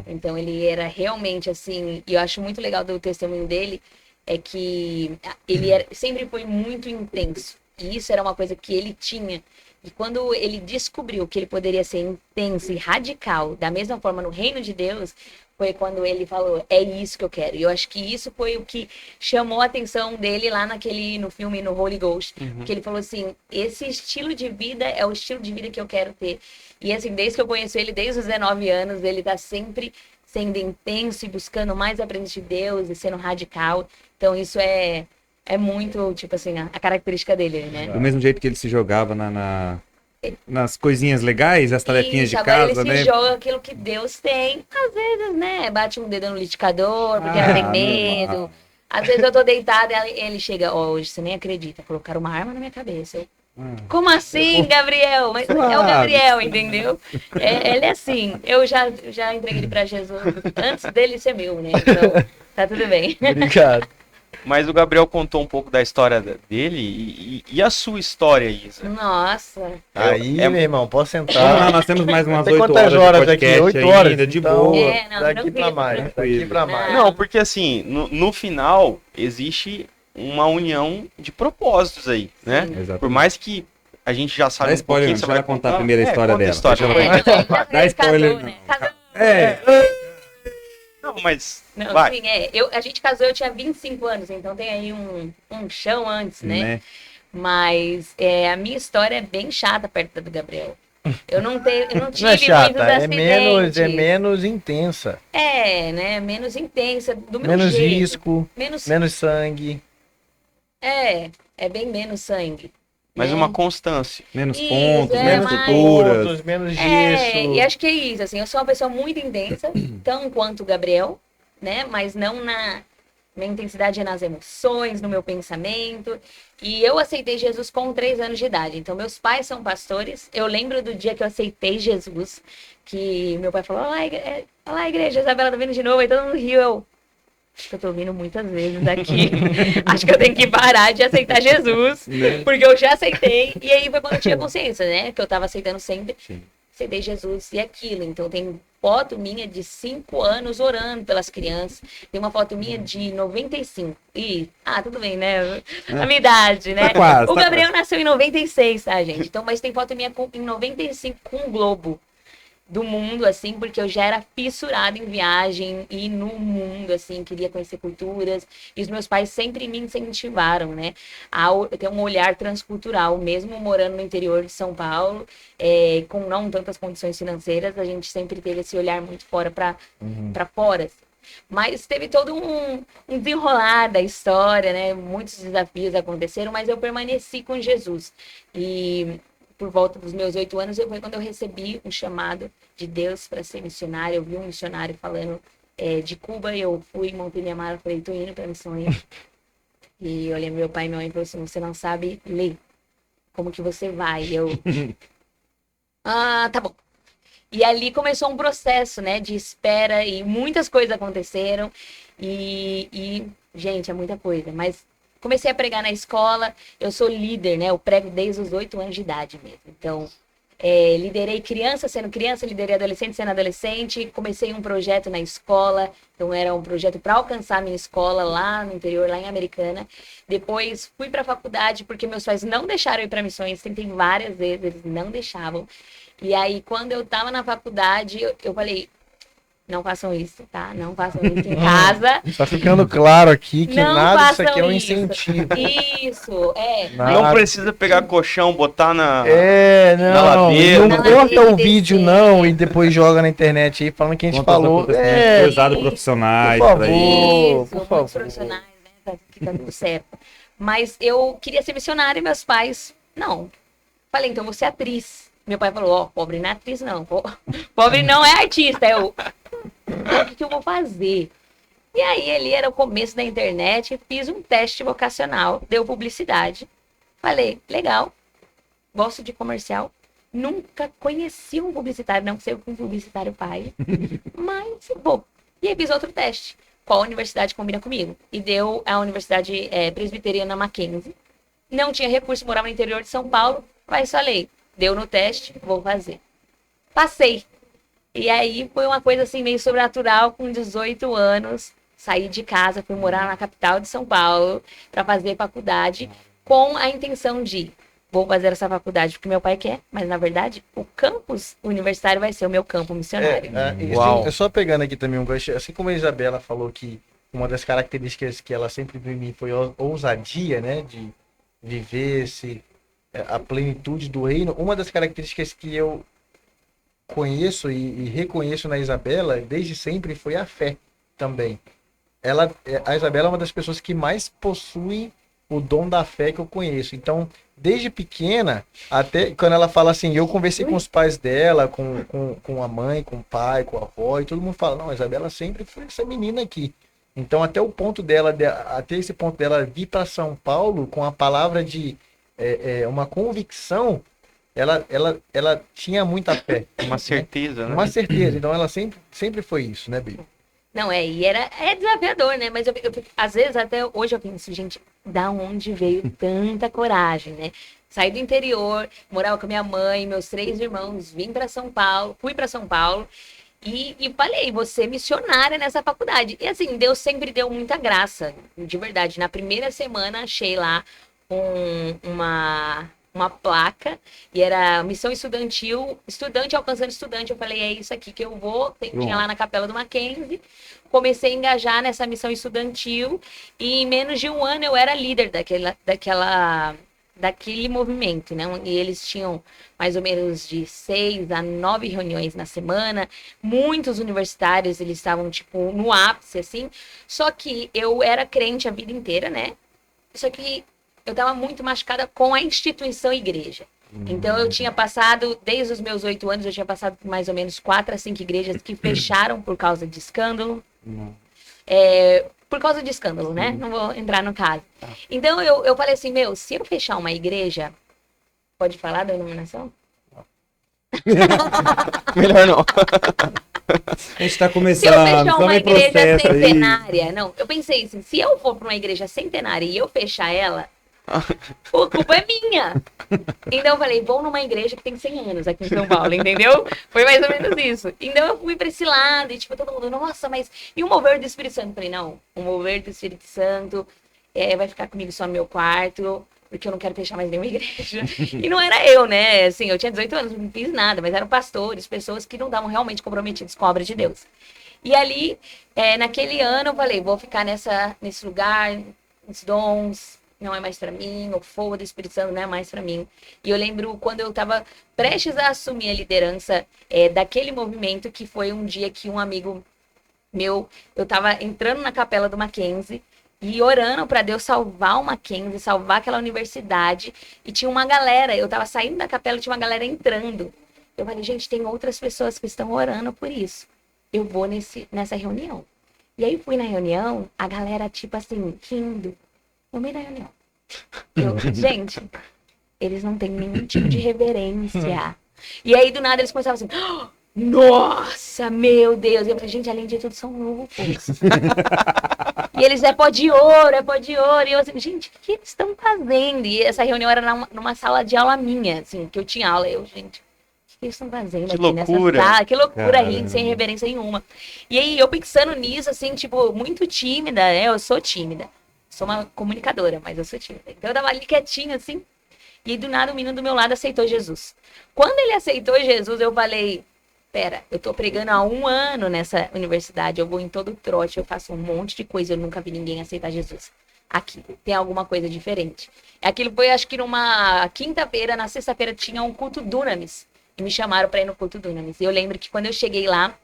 Então ele era realmente assim, e eu acho muito legal do testemunho dele, é que ele sempre foi muito intenso. E isso era uma coisa que ele tinha. E quando ele descobriu que ele poderia ser intenso e radical, da mesma forma no reino de Deus, foi quando ele falou, é isso que eu quero. E eu acho que isso foi o que chamou a atenção dele lá no filme, no Holy Ghost. Que ele falou assim, esse estilo de vida é o estilo de vida que eu quero ter. E assim, desde que eu conheço ele, desde os 19 anos, ele tá sempre sendo intenso e buscando mais aprender de Deus e sendo radical. Então isso é muito, tipo assim, a característica dele, né? Do mesmo jeito que ele se jogava nas coisinhas legais, as tarefinhas de agora casa, ele né? se joga aquilo que Deus tem. Às vezes, né? Bate um dedo no liquidificador, porque ela tem medo. normal. Às vezes eu tô deitada e ele chega, hoje você nem acredita, colocaram uma arma na minha cabeça. Como assim, Gabriel? Mas é o Gabriel, entendeu? Ele é assim. Eu já entreguei ele pra Jesus antes dele ser meu, né? Então, tá tudo bem. Obrigado. Mas o Gabriel contou um pouco da história dele e a sua história, Isa. Nossa. Aí, meu irmão, posso Vamos sentar. lá, nós temos mais umas Tem 8 quantas horas de horas aqui? podcast 8 horas? ainda, de Então, boa. Não, daqui pra mais. Daqui pra mais. Não, porque assim, no final, existe uma união de propósitos aí, né? Exatamente. Por mais que a gente já sabe Dá spoiler, pouquinho, deixa ela contar a primeira história conta a dela. história. Deixa ela contar. Dá spoiler, Casou, né? não. Casou. Não, mas Não, vai. sim, a gente casou, eu tinha 25 anos, então tem aí um chão antes, né? Mas a minha história é bem chata perto da do Gabriel. Eu não tive Não é muitos chata, acidentes. é menos intensa. Né? Menos intensa, do meu Menos jeito. risco, Menos... menos sangue. É bem menos sangue. Mas né? uma constância. Menos Isso, pontos, é, menos mas- suturas. Pontos, menos gesso. E acho que é isso, assim, eu sou uma pessoa muito intensa, tão quanto o Gabriel, né? Mas não na... Minha intensidade é nas emoções, no meu pensamento. E eu aceitei Jesus com 3 anos de idade. Então, meus pais são pastores. Eu lembro do dia que eu aceitei Jesus, que meu pai falou, olha lá, a igreja, a Isabela tá vindo de novo. Aí todo mundo riu, acho que eu tô vindo muitas vezes aqui. Acho que eu tenho que parar de aceitar Jesus, porque eu já aceitei. E aí foi quando eu tinha consciência, né? Que eu tava aceitando sempre. Sim. Aceitei Jesus e aquilo. Então tem foto minha de 5 anos orando pelas crianças. Tem uma foto minha de 95. Tudo bem, né? A minha idade, né? Tá quase, O tá Gabriel nasceu em 96, tá, gente? Então, mas tem foto minha em 95 com um globo do mundo, assim, porque eu já era fissurada em viagem e no mundo, assim, queria conhecer culturas. E os meus pais sempre me incentivaram, né? A ter um olhar transcultural, mesmo morando no interior de São Paulo, com não tantas condições financeiras, a gente sempre teve esse olhar muito fora para fora. Assim. Mas teve todo um desenrolar da história, né? Muitos desafios aconteceram, mas eu permaneci com Jesus. E por volta dos meus 8 anos, foi quando eu recebi um chamado de Deus para ser missionário. Eu vi um missionário falando de Cuba, eu fui, montei minha mala, falei, tô indo para missões. E eu olhei meu pai e minha mãe e falou assim, você não sabe ler. Como que você vai? E eu... tá bom. E ali começou um processo, né, de espera e muitas coisas aconteceram. E gente, é muita coisa, mas... Comecei a pregar na escola, eu sou líder, né? Eu prego desde os 8 anos de idade mesmo. Então, liderei criança sendo criança, liderei adolescente sendo adolescente. Comecei um projeto na escola, então era um projeto para alcançar a minha escola lá no interior, lá em Americana. Depois fui para a faculdade, porque meus pais não deixaram eu ir para missões, tentei várias vezes, eles não deixavam. E aí, quando eu estava na faculdade, eu falei... Não façam isso, tá? Não façam isso em casa. Tá ficando claro aqui que Não nada disso façam aqui é um isso. incentivo. Isso, Nada. Não precisa pegar colchão, botar na... Não ladeira. não Na corta ladeira o vídeo descer. não e depois joga na internet aí falando que a gente Quantos falou. acontecimentos pesados profissionais por pra favor. isso. Isso, por muitos favor. profissionais, né? Que tá tudo certo. Mas eu queria ser missionária e meus pais, não. Falei, então vou ser atriz. Meu pai falou, pobre não é atriz não. Pobre não é artista. O que eu vou fazer? E aí, ele era o começo da internet, fiz um teste vocacional, deu publicidade. Falei, legal, gosto de comercial. Nunca conheci um publicitário, não sei o que um publicitário faz, mas vou. E aí fiz outro teste. Qual universidade combina comigo? E deu a Universidade Presbiteriana Mackenzie. Não tinha recurso, morava no interior de São Paulo, mas falei, deu no teste, vou fazer. Passei. E aí foi uma coisa assim meio sobrenatural, com 18 anos, saí de casa, fui morar na capital de São Paulo para fazer faculdade. com a intenção de vou fazer essa faculdade porque meu pai quer, mas na verdade o campus universitário vai ser o meu campo missionário. Uau. Eu só pegando aqui também um gancho, assim como a Isabela falou que uma das características que ela sempre viu em mim foi a ousadia, né, de viver a plenitude do reino. Uma das características que eu conheço e reconheço na Isabela desde sempre foi a fé também. A Isabela é uma das pessoas que mais possui o dom da fé que eu conheço. Então, desde pequena, até quando ela fala assim, eu conversei com os pais dela, com a mãe, com o pai, com a avó, e todo mundo fala, não, a Isabela sempre foi essa menina aqui. Então, até esse ponto dela vir para São Paulo com a palavra de uma convicção, ela tinha muita fé. Uma certeza, né? Uma certeza. Então, ela sempre foi isso, né, Bi? Não, é desafiador, né? Mas às vezes, até hoje eu penso, gente, da onde veio tanta coragem, né? Saí do interior, morava com a minha mãe, meus 3 irmãos, fui para São Paulo e falei, vou ser missionária nessa faculdade. E assim, Deus sempre deu muita graça, de verdade. Na primeira semana, achei lá uma placa e era missão estudantil, estudante alcançando estudante. Eu falei, é isso aqui que eu vou. Tinha lá na Capela do Mackenzie. Comecei a engajar nessa missão estudantil e em menos de um ano eu era líder daquele movimento, né? E eles tinham mais ou menos de 6 a 9 reuniões na semana. Muitos universitários, eles estavam, tipo, no ápice, assim. Só que eu era crente a vida inteira, né? Só que eu estava muito machucada com a instituição igreja. Então, eu tinha passado, desde os meus 8 anos, eu tinha passado por mais ou menos 4 a 5 igrejas que fecharam por causa de escândalo. Por causa de escândalo, né? Não vou entrar no caso. Então, eu falei assim, se eu fechar uma igreja... Pode falar da denominação? Melhor não. A gente tá Se começando. eu fechar uma igreja processo aí. centenária... Não, eu pensei assim, se eu for para uma igreja centenária e eu fechar ela... A culpa é minha. Então eu falei, vou numa igreja que tem 100 anos aqui em São Paulo, entendeu? Foi mais ou menos isso. Então eu fui pra esse lado e tipo, todo mundo, nossa, mas e o mover do Espírito Santo? Eu falei, não, o mover do Espírito Santo vai ficar comigo só no meu quarto, porque eu não quero fechar mais nenhuma igreja. E não era eu, né? Assim, eu tinha 18 anos, não fiz nada, mas eram pastores, pessoas que não estavam realmente comprometidos com a obra de Deus. E ali, naquele ano, eu falei, vou ficar nesse lugar, nos dons... não é mais pra mim, o fogo do Espírito Santo não é mais pra mim. E eu lembro quando eu tava prestes a assumir a liderança daquele movimento, que foi um dia que um amigo meu, eu tava entrando na capela do Mackenzie e orando pra Deus salvar o Mackenzie, salvar aquela universidade, e tinha uma galera, eu tava saindo da capela e tinha uma galera entrando. Eu falei, gente, tem outras pessoas que estão orando por isso. Eu vou nessa reunião. E aí fui na reunião, a galera tipo assim, rindo. No meio da reunião. Gente, eles não têm nenhum tipo de reverência. E aí, do nada, eles começavam assim, "Oh, nossa, meu Deus." E eu falei, gente, além de tudo, são loucos. E eles, é pó de ouro. E eu assim, gente, o que eles estão fazendo? E essa reunião era numa sala de aula minha, assim, que eu tinha aula. Eu, gente, o que eles estão fazendo Que aqui loucura. nessa sala? Que loucura, Caramba. rindo, sem reverência nenhuma. E aí, eu pensando nisso, assim, tipo, muito tímida, né? Eu sou tímida. Sou uma comunicadora, mas eu sou tímida. Então eu tava ali quietinha, assim. E aí, do nada, o menino do meu lado aceitou Jesus. Quando ele aceitou Jesus, eu falei, pera, eu tô pregando há 1 ano nessa universidade. Eu vou em todo trote, eu faço um monte de coisa. Eu nunca vi ninguém aceitar Jesus. Aqui, tem alguma coisa diferente. Aquilo foi, acho que numa quinta-feira, na sexta-feira, tinha um culto Dunamis. E me chamaram pra ir no culto Dunamis. E eu lembro que quando eu cheguei lá,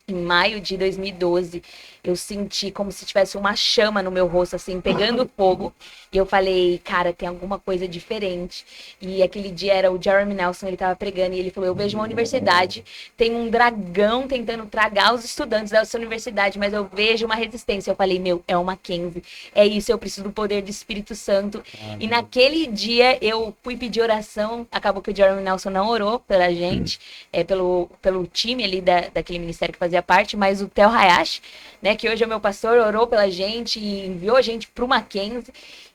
em maio de 2012, eu senti como se tivesse uma chama no meu rosto, assim, pegando fogo. E eu falei, cara, tem alguma coisa diferente. E aquele dia era o Jeremy Nelson, ele tava pregando, e ele falou, eu vejo uma universidade, tem um dragão tentando tragar os estudantes dessa universidade, mas eu vejo uma resistência. Eu falei, é o Mackenzie. É isso, eu preciso do poder do Espírito Santo. E naquele dia, eu fui pedir oração. Acabou que o Jeremy Nelson não orou pela gente, pelo time ali daquele ministério que fazia parte, mas o Theo Hayashi, né, que hoje é meu pastor, orou pela gente e enviou a gente pro Mackenzie.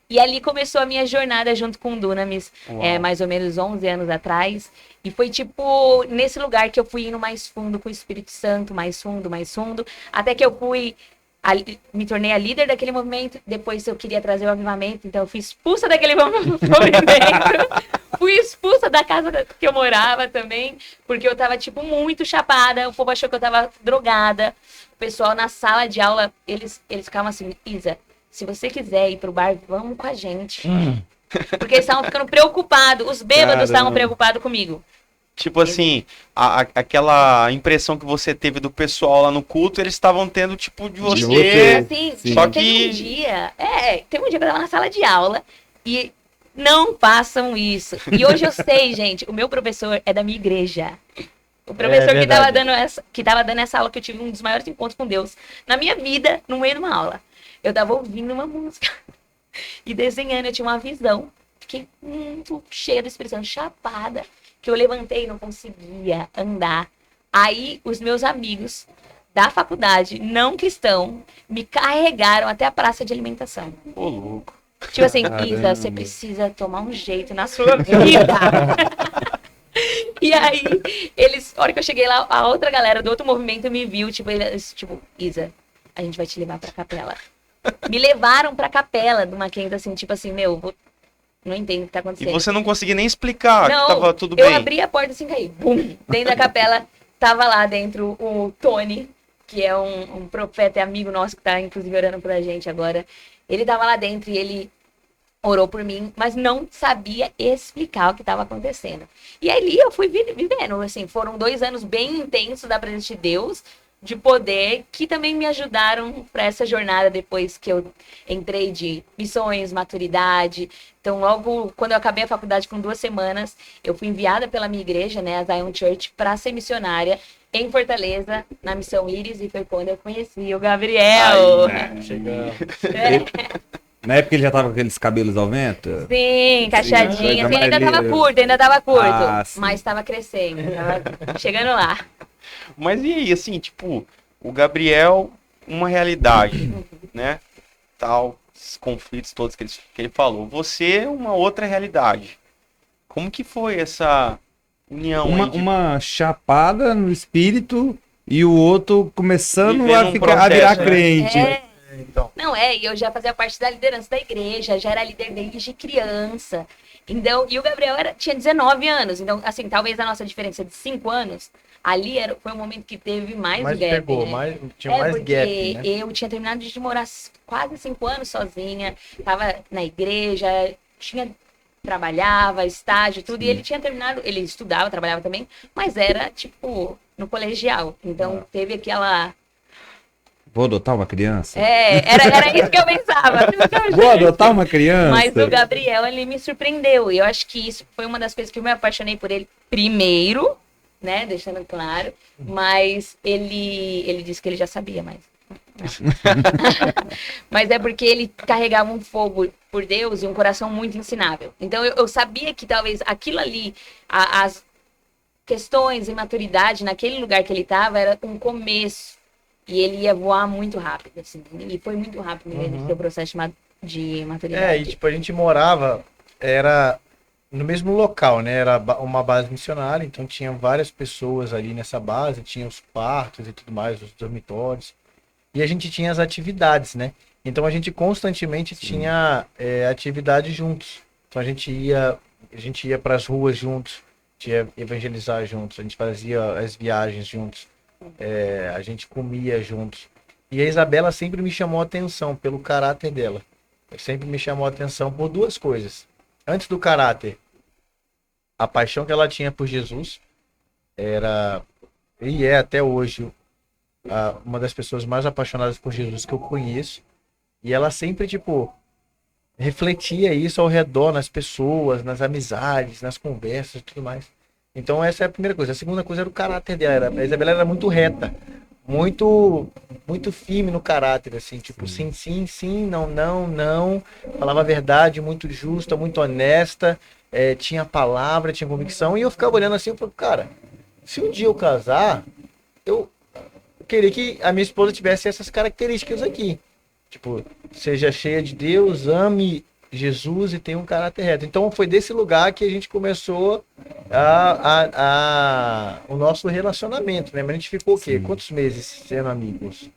E ali começou a minha jornada junto com o Dunamis, mais ou menos 11 anos atrás. E foi tipo nesse lugar que eu fui indo mais fundo com o Espírito Santo, mais fundo, até que eu fui me tornei a líder daquele movimento. Depois eu queria trazer o avivamento, então eu fui expulsa daquele movimento. Fui expulsa da casa que eu morava também, porque eu tava, tipo, muito chapada. O povo achou que eu tava drogada. O pessoal na sala de aula, eles ficavam assim, Isa, se você quiser ir pro bar, vamos com a gente. Porque eles estavam ficando preocupados. Os bêbados estavam preocupados comigo. Tipo assim, aquela impressão que você teve do pessoal lá no culto, eles estavam tendo, tipo, de você. Assim, Só teve que... um dia, teve um dia que eu tava na sala de aula e não façam isso. E hoje eu sei, gente, o meu professor é da minha igreja. O professor que tava dando essa aula, que eu tive um dos maiores encontros com Deus na minha vida, no meio de uma aula. Eu tava ouvindo uma música e desenhando, eu tinha uma visão. Fiquei muito cheia do Espírito Santo, chapada, que eu levantei e não conseguia andar. Aí os meus amigos da faculdade, não cristão, me carregaram até a praça de alimentação. Ô, louco. Tipo assim, Isa, você precisa tomar um jeito na sua vida. E aí, a hora que eu cheguei lá, a outra galera do outro movimento me viu, tipo, Isa, a gente vai te levar pra capela. Me levaram pra capela do Mackenzie, assim, tipo assim, não entendo o que tá acontecendo. E você não conseguia nem explicar não, que tava tudo bem. Eu abri a porta assim, caí, bum, dentro da capela, tava lá dentro o Tony, que é um profeta e amigo nosso que tá, inclusive, orando pra gente agora. Ele tava lá dentro e ele orou por mim, mas não sabia explicar o que estava acontecendo. E ali eu fui vivendo, assim, foram 2 anos bem intensos da presença de Deus, de poder, que também me ajudaram para essa jornada depois que eu entrei de missões, maturidade. Então, logo quando eu acabei a faculdade, com 2 semanas, eu fui enviada pela minha igreja, né, a Zion Church, para ser missionária em Fortaleza, na Missão Íris, e foi quando eu conheci o Gabriel. Chegamos. Na época ele já tava com aqueles cabelos ao vento? Sim, cacheadinha. Assim, ainda tava curto. Mas tava crescendo, tava chegando lá. Mas e aí, assim, tipo, o Gabriel, uma realidade, né? Tal, esses conflitos todos que ele falou. Você, uma outra realidade. Como que foi essa união? Uma chapada no espírito e o outro começando Vivendo a virar crente. Então. Não, e eu já fazia parte da liderança da igreja, já era líder desde criança. Então, e o Gabriel tinha 19 anos. Então, assim, talvez a nossa diferença de 5 anos, ali foi um momento que teve mais gap. Pegou, né? Tinha mais gap, né? Eu tinha terminado de morar quase 5 anos sozinha, tava na igreja, trabalhava, estágio, tudo. Sim. E ele tinha terminado, ele estudava, trabalhava também, mas era, tipo, no colegial. Então, teve aquela... Vou adotar uma criança? Era isso que eu pensava. Vou adotar uma criança? Mas o Gabriel, ele me surpreendeu. E eu acho que isso foi uma das coisas que eu me apaixonei por ele primeiro, né? Deixando claro. Mas ele disse que ele já sabia, mas... Mas é porque ele carregava um fogo por Deus e um coração muito ensinável. Então eu sabia que talvez aquilo ali, as questões e maturidade naquele lugar que ele estava, era um começo. E ele ia voar muito rápido, assim. E foi muito rápido no seu processo de maturidade. E tipo, a gente morava, era no mesmo local, né? Era uma base missionária, então tinha várias pessoas ali nessa base, tinha os quartos e tudo mais, os dormitórios. E a gente tinha as atividades, né? Então a gente constantemente tinha atividades juntos. Então a gente ia para as ruas juntos, ia evangelizar juntos, a gente fazia as viagens juntos. A gente comia juntos. E a Isabela sempre me chamou a atenção pelo caráter dela. Sempre me chamou a atenção por 2 coisas. Antes do caráter, a paixão que ela tinha por Jesus era, e é até hoje, uma das pessoas mais apaixonadas por Jesus que eu conheço. E ela sempre, tipo, refletia isso ao redor, nas pessoas, nas amizades, nas conversas e tudo mais. Então essa é a primeira coisa. A segunda coisa era o caráter dela. A Isabela era muito reta, muito firme no caráter, assim, tipo, sim, sim, sim, não, não, não. Falava a verdade, muito justa, muito honesta, tinha palavra, tinha convicção. E eu ficava olhando assim, eu falei, cara, se um dia eu casar, eu queria que a minha esposa tivesse essas características aqui. Tipo, seja cheia de Deus, ame Jesus e tem um caráter reto. Então foi desse lugar que a gente começou o nosso relacionamento, né? Mas a gente ficou o quê? Quantos meses sendo amigos?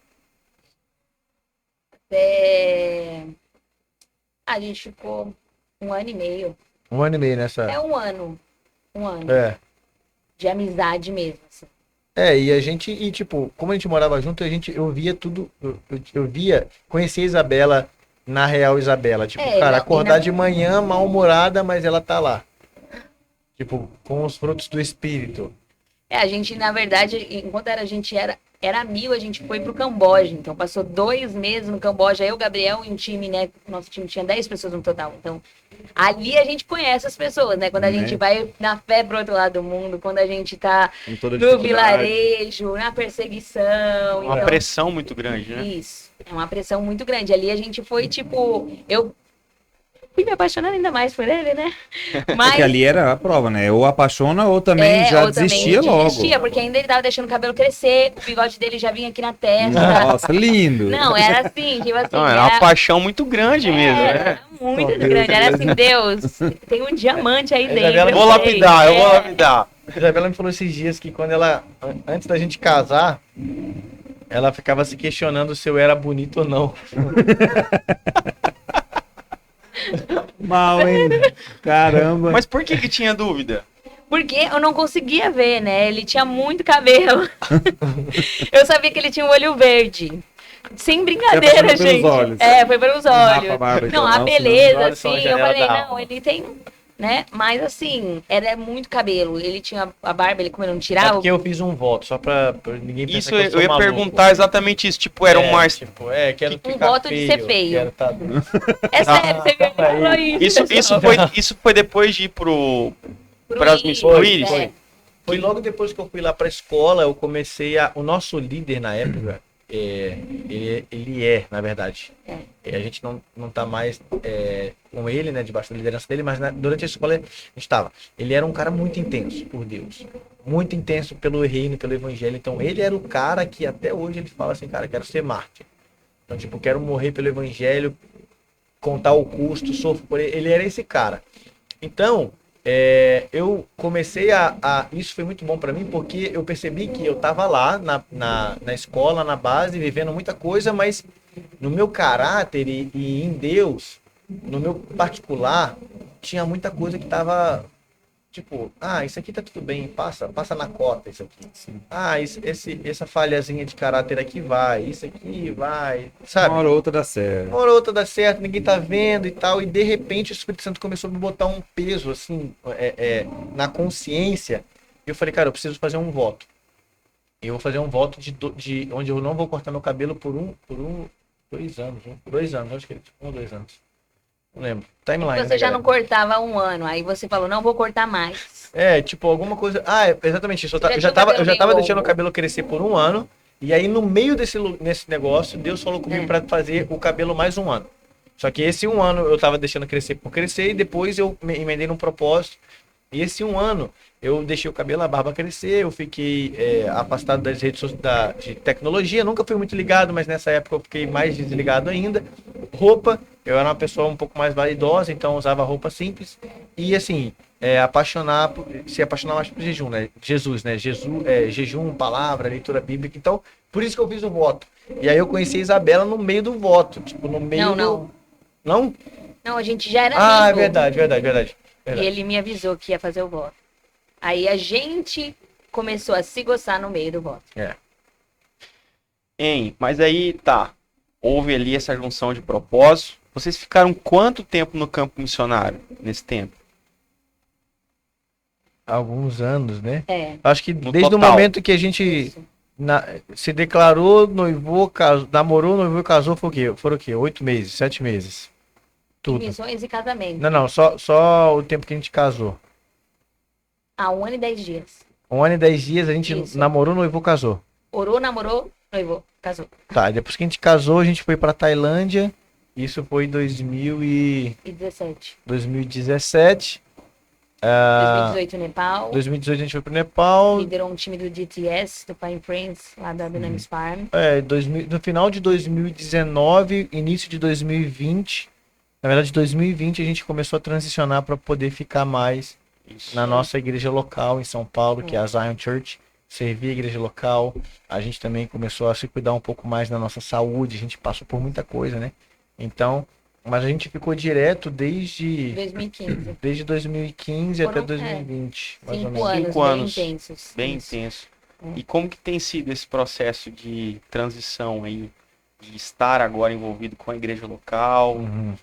A gente ficou 1 ano e meio. 1 ano e meio nessa. É 1 ano. 1 ano. É. De amizade mesmo, assim. E a gente, tipo, como a gente morava junto, eu via tudo, eu via, conhecia a Isabela na real Isabela, tipo, cara, acordar de manhã mal-humorada, mas ela tá lá, tipo, com os frutos do espírito. A gente, na verdade, enquanto a gente era amigo, a gente foi pro Camboja, então passou 2 meses no Camboja, eu, Gabriel e um time, né, nosso time tinha 10 pessoas no total, então ali a gente conhece as pessoas, né, quando a gente vai na fé pro outro lado do mundo, quando a gente tá no vilarejo, na perseguição. Uma pressão muito grande, né? Isso, é uma pressão muito grande, ali a gente foi, tipo, eu fui me apaixonando ainda mais por ele, né? Mas... Porque ali era a prova, né? Ou apaixona ou também já desistia logo. Desistia, porque ainda ele tava deixando o cabelo crescer, o bigode dele já vinha aqui na testa. Nossa, lindo! Não, era assim, tipo assim. Não, era uma paixão muito grande mesmo, né? Era muito grande, era assim, Deus, tem um diamante aí dentro. Eu vou lapidar, eu vou lapidar. A Isabela me falou esses dias que quando ela, antes da gente casar, ela ficava se questionando se eu era bonito ou não. Mal, hein? Caramba. Mas por que tinha dúvida? Porque eu não conseguia ver, né? Ele tinha muito cabelo. Eu sabia que ele tinha um olho verde. Sem brincadeira, gente. Pelos olhos. Foi pelos olhos. Não, a beleza, assim, eu falei, não, ele tem, né? Mas assim, era muito cabelo. Ele tinha a barba, ele como ele não tirava. É porque eu fiz um voto, só pra ninguém pensar isso que eu sou ia maluco. Perguntar exatamente isso, tipo, era um mais... Tipo, quero um ficar voto de ser feio. Quero tá... É sério, você me falou isso. Isso foi depois de ir para as Miss Íris? Foi logo depois que eu fui lá pra escola, eu comecei a... O nosso líder na época, ele é, na verdade. A gente não tá mais com ele, né, debaixo da liderança dele, mas durante a escola a gente estava. Ele era um cara muito intenso por Deus. Muito intenso pelo reino, pelo evangelho. Então ele era o cara que até hoje ele fala assim, cara, quero ser mártir. Então, tipo, quero morrer pelo evangelho, contar o custo, sofro por ele. Ele era esse cara. Então, eu comecei isso foi muito bom para mim, porque eu percebi que eu tava lá na escola, na base, vivendo muita coisa, mas no meu caráter e em Deus, no meu particular, tinha muita coisa que tava tipo, isso aqui tá tudo bem, passa na cota isso aqui. Sim. Essa falhazinha de caráter aqui vai, isso aqui vai, sabe? Uma hora ou outra dá certo. Uma hora ou outra dá certo, ninguém tá vendo e tal, e de repente o Espírito Santo começou a me botar um peso, assim, na consciência, e eu falei, cara, eu preciso fazer um voto. Eu vou fazer um voto de onde eu não vou cortar meu cabelo por 2 anos, né? 2 anos, acho que ele tipo 1 ou 2 anos. Não lembro. Timeline. Você já não cortava há 1 ano, aí você falou, não vou cortar mais. Tipo, alguma coisa. Exatamente isso. Eu já tava deixando o cabelo crescer por 1 ano. E aí, no meio nesse negócio, Deus falou comigo pra fazer o cabelo mais 1 ano. Só que esse 1 ano eu tava deixando crescer por crescer. E depois eu me emendei num propósito. E esse 1 ano eu deixei o cabelo, a barba crescer. Eu fiquei afastado das redes sociais, de tecnologia. Nunca fui muito ligado, mas nessa época eu fiquei mais desligado ainda. Roupa. Eu era uma pessoa um pouco mais vaidosa, então usava roupa simples. E assim, se apaixonar mais por jejum, né? Jesus, né? Jejum, palavra, leitura bíblica. Então, por isso que eu fiz o voto. E aí eu conheci a Isabela no meio do voto. Tipo, no meio Não. Não? Não, a gente já era amigo. É verdade. E ele me avisou que ia fazer o voto. Aí a gente começou a se gostar no meio do voto. Mas aí, tá. Houve ali essa junção de propósito. Vocês ficaram quanto tempo no campo missionário, nesse tempo? Alguns anos, né? Acho que desde o momento que a gente se declarou, noivou, namorou, noivou e casou, foram o quê? 8 meses, 7 meses. Tudo. Missões e casamento. Não, só o tempo que a gente casou. 1 ano e 10 dias. 1 ano e 10 dias, a gente namorou, noivou, casou. Orou, namorou, noivou, casou. Tá, depois que a gente casou, a gente foi pra Tailândia. Isso foi em 2017. 2018 Nepal. 2018 a gente foi pro Nepal. Liderou um time do DTS, do Pine Friends, lá da Dunamis Farm. No final de 2019, início de 2020. Na verdade, 2020 a gente começou a transicionar para poder ficar mais na nossa igreja local em São Paulo, que é a Zion Church. servir a igreja local. A gente também começou a se cuidar um pouco mais da nossa saúde. A gente passou por muita coisa, né? Então, mas a gente ficou direto desde 2015 até 2020, mais ou menos. 5 anos. Bem intensos. Bem Isso. intenso. E como que tem sido esse processo de transição aí, de estar agora envolvido com a igreja local, Uhum.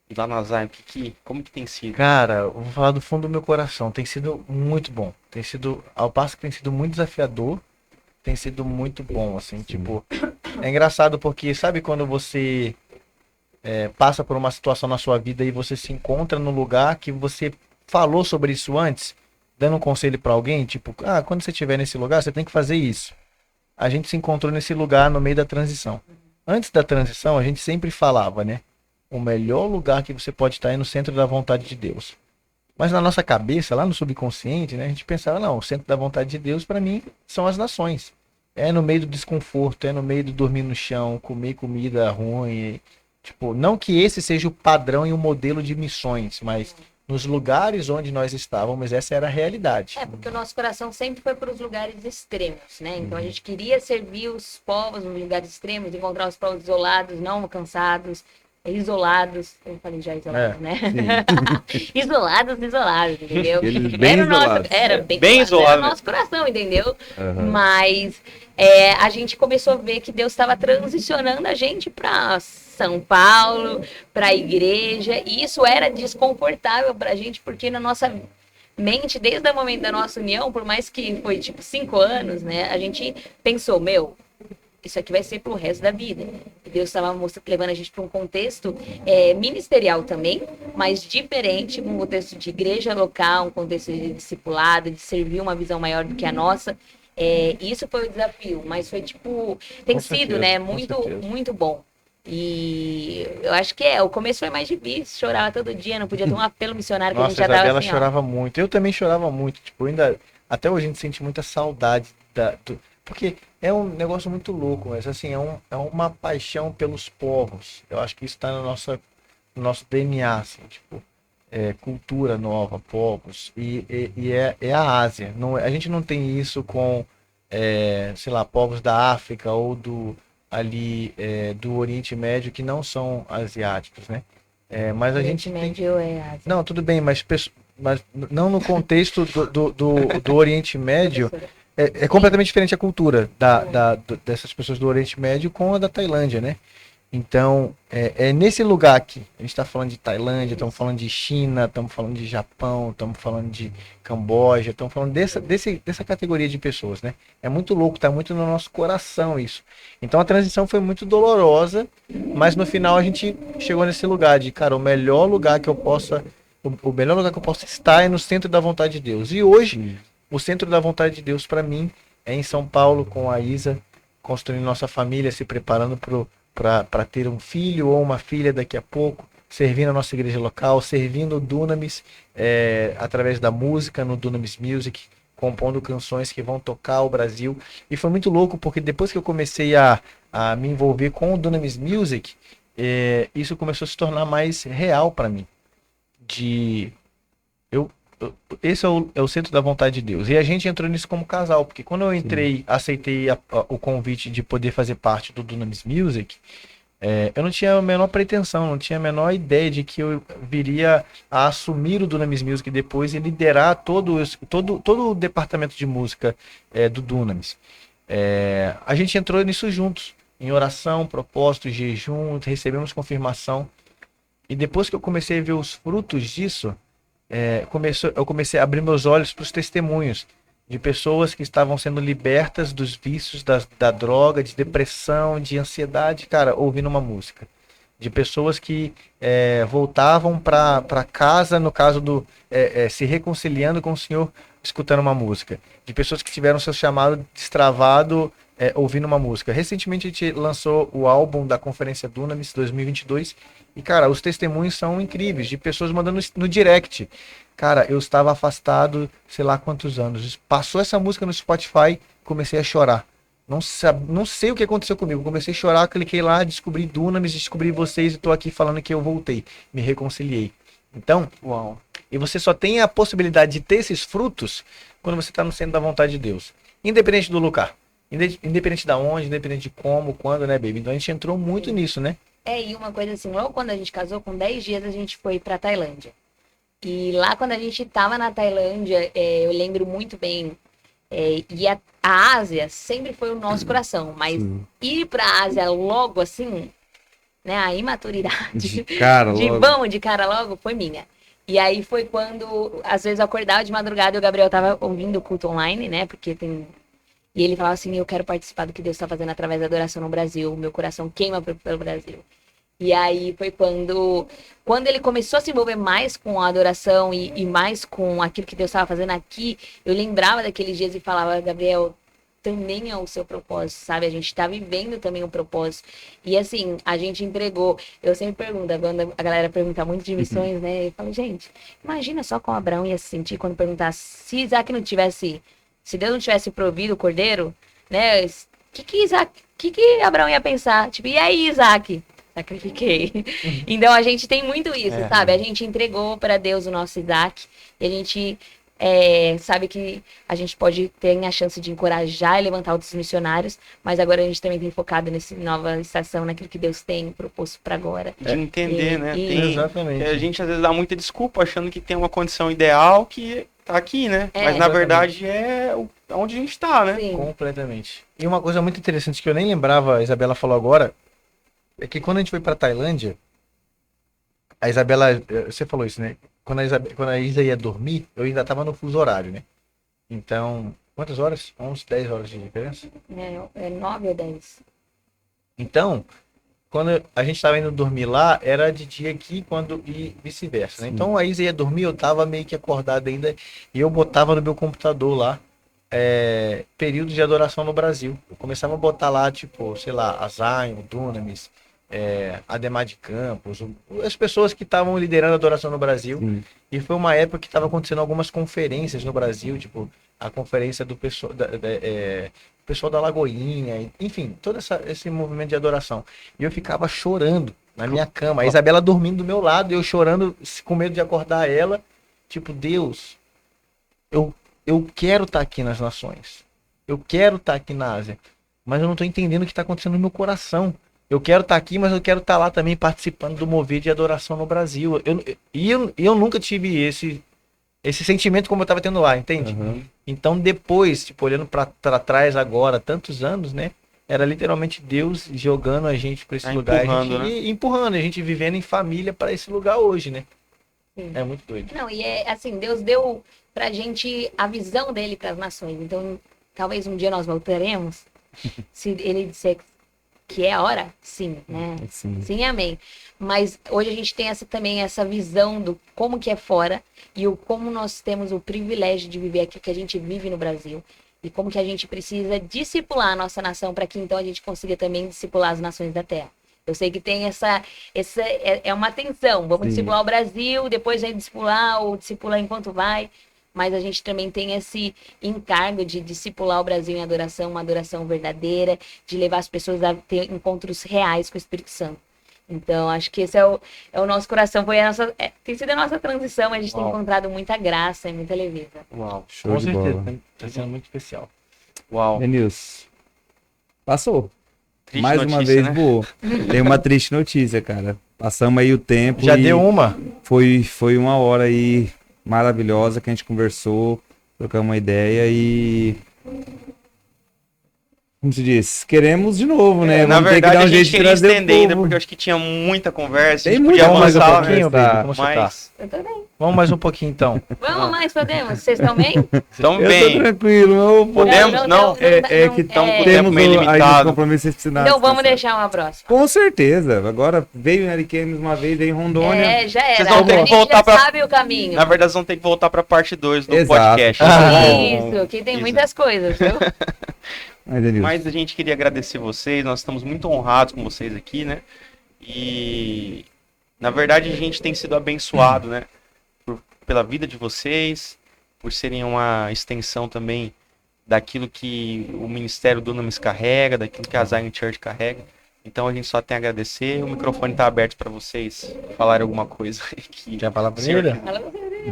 e lá na Zion, como que tem sido? Cara, eu vou falar do fundo do meu coração. Tem sido muito bom. Tem sido, ao passo que tem sido muito desafiador, tem sido muito bom, assim, tipo, é engraçado porque sabe quando você passa por uma situação na sua vida e você se encontra no lugar que você falou sobre isso antes, dando um conselho pra alguém, tipo, quando você estiver nesse lugar, você tem que fazer isso. A gente se encontrou nesse lugar no meio da transição. Antes da transição, a gente sempre falava, né? O melhor lugar que você pode estar é no centro da vontade de Deus. Mas na nossa cabeça, lá no subconsciente, né, a gente pensava, não, o centro da vontade de Deus, para mim, são as nações. É no meio do desconforto, é no meio do dormir no chão, comer comida ruim. Tipo, não que esse seja o padrão e o modelo de missões, mas nos lugares onde nós estávamos, essa era a realidade. Porque o nosso coração sempre foi para os lugares extremos, né? Então a gente queria servir os povos nos lugares extremos, encontrar os povos isolados, não alcançados, isolados. Eu falei já isolados, né? isolados, entendeu? Eles bem isolados. Era bem Bem isolado. Era o isolado. nosso coração, entendeu? Aham. Mas a gente começou a ver que Deus estava transicionando a gente para São Paulo, para a igreja, e isso era desconfortável para a gente, porque na nossa mente, desde o momento da nossa união, por mais que foi tipo 5 anos, né, a gente pensou, isso aqui vai ser pro resto da vida. E Deus estava levando a gente para um contexto ministerial também, mas diferente, um contexto de igreja local, um contexto de discipulado, de servir uma visão maior do que a nossa. Isso foi o desafio, mas foi tipo, tem Com sido, certeza, né, com muito, certeza. muito bom. E eu acho que o começo foi mais difícil, chorava todo dia, não podia ter um apelo missionário que a Nossa, gente já a tava Isabela assim, ó. chorava muito. Eu também chorava muito. Tipo, até hoje a gente sente muita saudade porque é um negócio muito louco, mas assim, é uma paixão pelos povos. Eu acho que isso está no nosso DNA, assim, tipo, cultura nova, povos. E é a Ásia. Não, a gente não tem isso com, sei lá, povos da África ou do Oriente Médio que não são asiáticos, né? Mas a gente tem. Médio Ásia. Não, tudo bem, mas não no contexto do Oriente Médio. É completamente diferente a cultura dessas pessoas do Oriente Médio com a da Tailândia, né? Então, é nesse lugar aqui. A gente está falando de Tailândia, estamos falando de China, estamos falando de Japão, estamos falando de Camboja, estamos falando dessa categoria de pessoas, né? É muito louco, está muito no nosso coração isso. Então a transição foi muito dolorosa, mas no final a gente chegou nesse lugar de, cara, o melhor lugar que eu possa estar é no centro da vontade de Deus. E hoje, o centro da vontade de Deus para mim é em São Paulo, com a Isa, construindo nossa família, se preparando para ter um filho ou uma filha daqui a pouco, servindo a nossa igreja local, servindo o Dunamis através da música no Dunamis Music, compondo canções que vão tocar o Brasil. E foi muito louco, porque depois que eu comecei a me envolver com o Dunamis Music, isso começou a se tornar mais real para mim. Esse é o centro da vontade de Deus. E a gente entrou nisso como casal, porque quando eu entrei, aceitei o convite de poder fazer parte do Dunamis Music, eu não tinha a menor pretensão, não tinha a menor ideia de que eu viria a assumir o Dunamis Music depois e liderar todo o departamento de música do Dunamis. A gente entrou nisso juntos, em oração, propósito, jejum, recebemos confirmação. E depois que eu comecei a ver os frutos disso, eu comecei a abrir meus olhos para os testemunhos de pessoas que estavam sendo libertas dos vícios da droga, de depressão, de ansiedade, cara, ouvindo uma música. De pessoas que voltavam para casa, no caso se reconciliando com o Senhor, escutando uma música. De pessoas que tiveram seu chamado destravado ouvindo uma música. Recentemente a gente lançou o álbum da Conferência Dunamis 2022 e, cara, os testemunhos são incríveis, de pessoas mandando no direct. Cara, eu estava afastado, sei lá quantos anos. Passou essa música no Spotify, comecei a chorar. Não sei o que aconteceu comigo. Comecei a chorar, cliquei lá, descobri Dunamis, descobri vocês e tô aqui falando que eu voltei. Me reconciliei. Então, e você só tem a possibilidade de ter esses frutos quando você está no centro da vontade de Deus. independente do lugar. Independente da onde, independente de como, quando, né, baby? Então a gente entrou muito nisso, né? E uma coisa assim, logo quando a gente casou, com 10 dias a gente foi pra Tailândia. E lá quando a gente tava na Tailândia, eu lembro muito bem, e a Ásia sempre foi o nosso coração, mas ir pra Ásia logo assim, né, a imaturidade De cara logo. de cara logo foi minha. E aí foi quando, às vezes eu acordava de madrugada e o Gabriel tava ouvindo o culto online, né, porque tem... E ele falava assim, eu quero participar do que Deus está fazendo através da adoração no Brasil, meu coração queima pelo Brasil. E aí foi quando ele começou a se envolver mais com a adoração e mais com aquilo que Deus estava fazendo aqui, eu lembrava daqueles dias e falava, Gabriel, também é o seu propósito, sabe? A gente está vivendo também o propósito. E assim, a gente entregou. Eu sempre pergunto, quando a galera pergunta muito de missões, né? Eu falo, gente, imagina só como Abraão ia se sentir quando perguntasse se Isaac não tivesse, se Deus não tivesse provido o cordeiro, né? Que Abraão ia pensar? Tipo, e aí, Isaac? Sacrifiquei. Então a gente tem muito isso, sabe? A gente entregou para Deus o nosso Isaac e a gente sabe que a gente pode ter a chance de encorajar e levantar outros missionários, mas agora a gente também tem focado nessa nova estação, naquilo que Deus tem proposto para agora. De entender, né? Exatamente. A gente às vezes dá muita desculpa achando que tem uma condição ideal que tá aqui, né? Mas na exatamente. verdade é onde a gente tá, né? Sim. Completamente. E uma coisa muito interessante que eu nem lembrava, a Isabela falou agora, é que quando a gente foi pra Tailândia, a Isabela, você falou isso, né? Quando a Isa ia dormir, eu ainda tava no fuso horário, né? Então, quantas horas? 11, 10 horas de diferença? 9 ou 10. Então, quando a gente tava indo dormir lá, era de dia aqui e vice-versa, né? Então a Isa ia dormir, eu tava meio que acordado ainda, e eu botava no meu computador lá, período de adoração no Brasil. Eu começava a botar lá, tipo, sei lá, a Zion, Dunamis, Ademar de Campos, as pessoas que estavam liderando a adoração no Brasil. Sim. E foi uma época que estava acontecendo algumas conferências no Brasil, tipo a conferência do pessoal pessoal da Lagoinha, enfim, todo esse movimento de adoração. E eu ficava chorando na minha cama, a Isabela dormindo do meu lado, e eu chorando com medo de acordar ela, tipo, Deus, eu quero estar aqui nas nações, eu quero estar aqui na Ásia, mas eu não estou entendendo o que está acontecendo no meu coração. Eu quero estar aqui, mas eu quero estar lá também participando do mover de adoração no Brasil. Eu nunca tive esse sentimento como eu estava tendo lá, entende? Uhum. Então depois, tipo, olhando para trás agora, tantos anos, né? Era literalmente Deus jogando a gente para esse lugar. Empurrando, E empurrando, a gente vivendo em família para esse lugar hoje, né? Sim. É muito doido. Não, e assim, Deus deu pra gente a visão dele para as nações. Então, talvez um dia nós voltaremos, se ele disser que é a hora, sim, né? Sim. Sim, amém. Mas hoje a gente tem também essa visão do como que é fora e como nós temos o privilégio de viver aqui que a gente vive no Brasil. E como que a gente precisa discipular a nossa nação para que então a gente consiga também discipular as nações da terra. Eu sei que tem essa uma tensão. Vamos discipular o Brasil, depois a gente discipular enquanto vai. Mas a gente também tem esse encargo de discipular o Brasil em adoração, uma adoração verdadeira, de levar as pessoas a ter encontros reais com o Espírito Santo. Então, acho que esse é o nosso coração, tem sido a nossa transição, a gente tem encontrado muita graça e muita leveza. Uau. Show Com de certeza, bola. tá sendo muito especial. Uau. Denilson, passou. Triste Mais uma notícia, vez né? voou. Tem uma triste notícia, cara. Passamos aí o tempo. Já e deu uma? Foi uma hora aí maravilhosa que a gente conversou, trocamos uma ideia e... Como se diz? Queremos de novo, né? Na Vamos ter que verdade, dar um a jeito gente de queria trazer estender o ainda, povo. porque eu acho que tinha muita conversa. Tem a gente muita podia coisa avançar, pra né? pouquinho, conversar. baby, como você tá? Mas Eu tô bem. Vamos mais um pouquinho então. Vamos mais, podemos? Vocês estão bem? tão Eu bem. tô tranquilo, eu Podemos? Não? É que Então, com o temos tempo meio aí limitado. os compromissos que precisam. Então vamos deixar uma próxima. Com certeza. Agora veio em Ariquemes uma vez, veio em Rondônia. Já era. Vocês vão ter A que gente voltar já pra- sabe o caminho. Na verdade, vão ter que voltar pra parte 2 do Exato. podcast. Isso, que tem Isso. muitas coisas, viu? Mas, Denilson, Mas a gente queria agradecer vocês, nós estamos muito honrados com vocês aqui, né? E na verdade a gente tem sido abençoado, né? Pela vida de vocês, por serem uma extensão também daquilo que o Ministério Dunamis carrega, daquilo que a Zion Church carrega. Então a gente só tem a agradecer. O microfone está aberto para vocês falarem alguma coisa aqui. Já fala Senhor, primeiro? Fala você.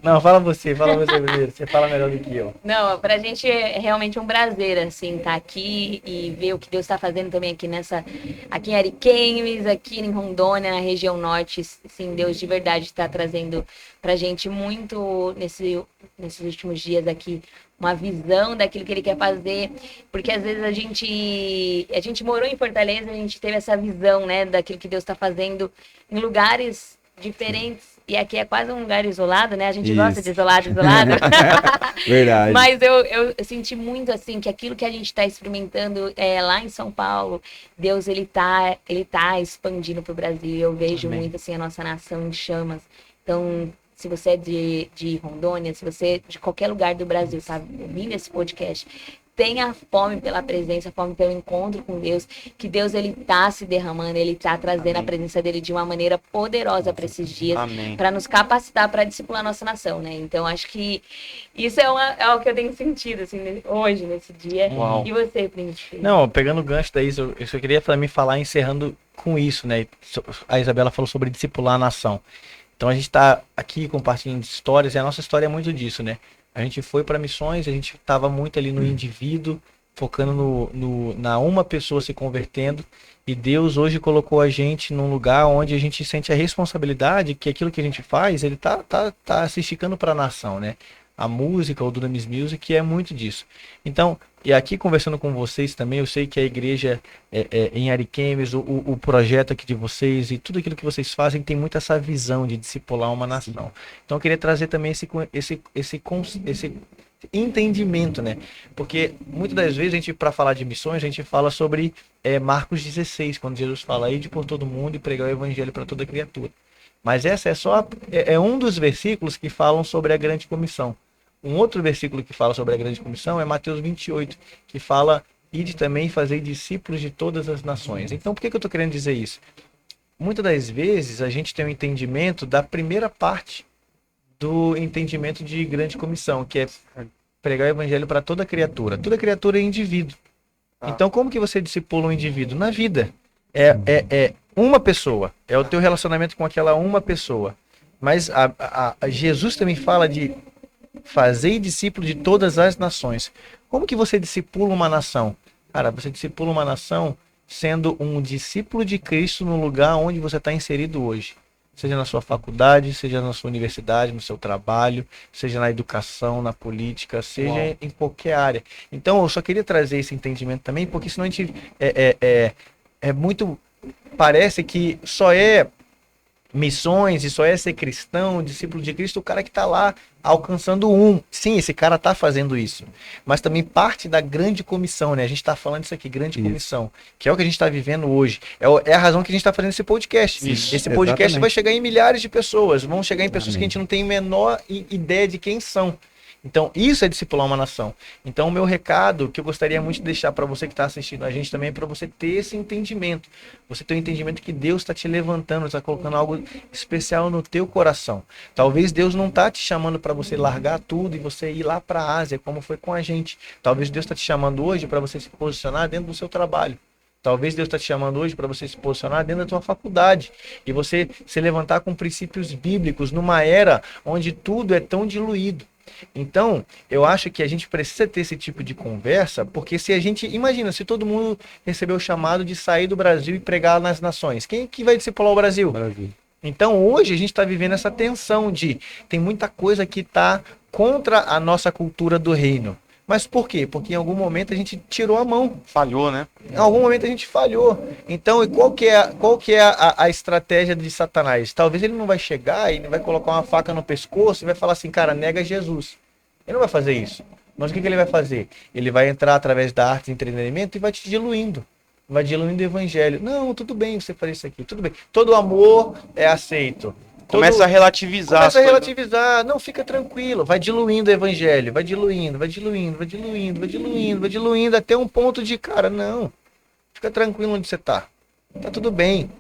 Não, fala você primeiro. Você fala melhor do que eu. Não, pra gente é realmente um prazer, assim, estar aqui e ver o que Deus está fazendo também aqui em Ariquemes, aqui em Rondônia, na região norte. Sim, Deus de verdade está trazendo pra gente muito nesses últimos dias aqui, uma visão daquilo que Ele quer fazer, porque às vezes a gente morou em Fortaleza, a gente teve essa visão, né, daquilo que Deus está fazendo em lugares diferentes. E aqui é quase um lugar isolado, né? A gente gosta de isolado. Verdade. Mas eu senti muito, assim, que aquilo que a gente está experimentando lá em São Paulo, Deus, ele tá expandindo para o Brasil. Eu vejo muito, assim, a nossa nação em chamas. Então, se você é de Rondônia, se você é de qualquer lugar do Brasil, tá ouvindo esse podcast, tenha fome pela presença, fome pelo encontro com Deus, que Deus, ele tá se derramando, ele tá trazendo a presença dele de uma maneira poderosa para esses dias, para nos capacitar para discipular a nossa nação, né? Então, acho que isso é o que eu tenho sentido, assim, hoje, nesse dia. Uau. E você, Príncipe? Não, pegando o gancho daí, eu só queria também falar, encerrando com isso, né? A Isabela falou sobre discipular a nação. Então, a gente está aqui compartilhando histórias, e a nossa história é muito disso, né? A gente foi para missões, a gente estava muito ali no indivíduo, focando na uma pessoa se convertendo. E Deus hoje colocou a gente num lugar onde a gente sente a responsabilidade que aquilo que a gente faz, ele tá se esticando para a nação, né? A música, o Dunamis Music, é muito disso. Então, e aqui conversando com vocês também, eu sei que a igreja em Ariquemes, o projeto aqui de vocês e tudo aquilo que vocês fazem tem muito essa visão de discipular uma nação. Então eu queria trazer também esse entendimento, né? Porque muitas das vezes a gente, para falar de missões, a gente fala sobre Marcos 16, quando Jesus fala: ide por todo mundo e pregar o evangelho para toda criatura. Mas essa é um dos versículos que falam sobre a grande comissão. Um outro versículo que fala sobre a grande comissão é Mateus 28, que fala: ide também fazer discípulos de todas as nações. Então, por que eu estou querendo dizer isso? Muitas das vezes a gente tem um entendimento da primeira parte do entendimento de grande comissão, que é pregar o evangelho para toda criatura. Toda criatura é indivíduo. Então, como que você discipula um indivíduo? Na vida. É uma pessoa. É o teu relacionamento com aquela uma pessoa. Mas Jesus também fala de fazer discípulo de todas as nações. Como que você discipula uma nação? Cara, você discipula uma nação sendo um discípulo de Cristo no lugar onde você está inserido hoje. Seja na sua faculdade, seja na sua universidade, no seu trabalho, seja na educação, na política, seja em qualquer área. Então, eu só queria trazer esse entendimento também, porque senão a gente muito... Parece que só é missões e só é ser cristão, discípulo de Cristo, o cara que está lá alcançando Sim, esse cara está fazendo isso. Mas também parte da grande comissão, né? A gente está falando isso aqui, grande comissão, que é o que a gente está vivendo hoje. É a razão que a gente está fazendo esse podcast. Esse podcast vai chegar em milhares de pessoas, vão chegar em pessoas que a gente não tem a menor ideia de quem são. Então, isso é discipular uma nação. Então, o meu recado, que eu gostaria muito de deixar para você que está assistindo a gente também, é para você ter esse entendimento. Você ter o entendimento que Deus está te levantando, está colocando algo especial no teu coração. Talvez Deus não está te chamando para você largar tudo e você ir lá para a Ásia, como foi com a gente. Talvez Deus está te chamando hoje para você se posicionar dentro do seu trabalho. Talvez Deus está te chamando hoje para você se posicionar dentro da tua faculdade e você se levantar com princípios bíblicos numa era onde tudo é tão diluído. Então, eu acho que a gente precisa ter esse tipo de conversa, porque se a gente... Imagina, se todo mundo recebeu o chamado de sair do Brasil e pregar nas nações, quem que vai discipular o Brasil? Então, hoje a gente está vivendo essa tensão de... Tem muita coisa que está contra a nossa cultura do reino. Mas por quê? Porque em algum momento a gente tirou a mão. Falhou, né? Em algum momento a gente falhou. Então, qual que é a estratégia de Satanás? Talvez ele não vai chegar e não vai colocar uma faca no pescoço e vai falar assim, cara, nega Jesus. Ele não vai fazer isso. Mas o que ele vai fazer? Ele vai entrar através da arte de entretenimento e vai te diluindo. Vai diluindo o evangelho. Não, tudo bem você fazer isso aqui, tudo bem. Todo amor é aceito. Começa a relativizar. Começa a relativizar. Não, fica tranquilo. Vai diluindo o evangelho. Vai diluindo, vai diluindo, vai diluindo, vai diluindo, vai diluindo até um ponto de, cara, não. Fica tranquilo onde você tá. Tá tudo bem.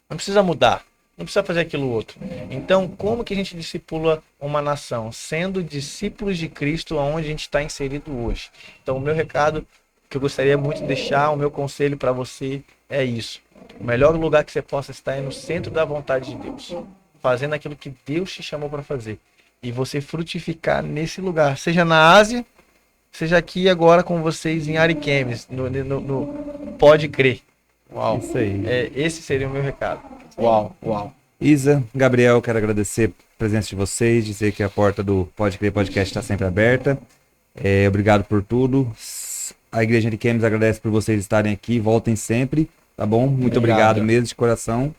Não precisa mudar. Não precisa fazer aquilo outro. Então, como que a gente discipula uma nação? Sendo discípulos de Cristo aonde a gente está inserido hoje. Então, o meu recado que eu gostaria muito de deixar, o meu conselho para você é isso. O melhor lugar que você possa estar é no centro da vontade de Deus. fazendo aquilo que Deus te chamou para fazer. E você frutificar nesse lugar, seja na Ásia, seja aqui agora com vocês em Ariquemes, no Pode Crer. Uau. Isso aí. Esse seria o meu recado. Uau, uau. Isa, Gabriel, quero agradecer a presença de vocês, dizer que a porta do Pode Crer Podcast está sempre aberta. Obrigado por tudo. A Igreja Ariquemes agradece por vocês estarem aqui, voltem sempre, tá bom? Muito obrigado mesmo, de coração.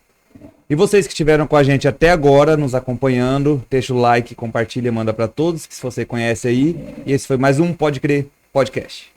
E vocês que estiveram com a gente até agora, nos acompanhando, deixa o like, compartilha, manda para todos, que se você conhece aí. E esse foi mais um Pode Crer Podcast.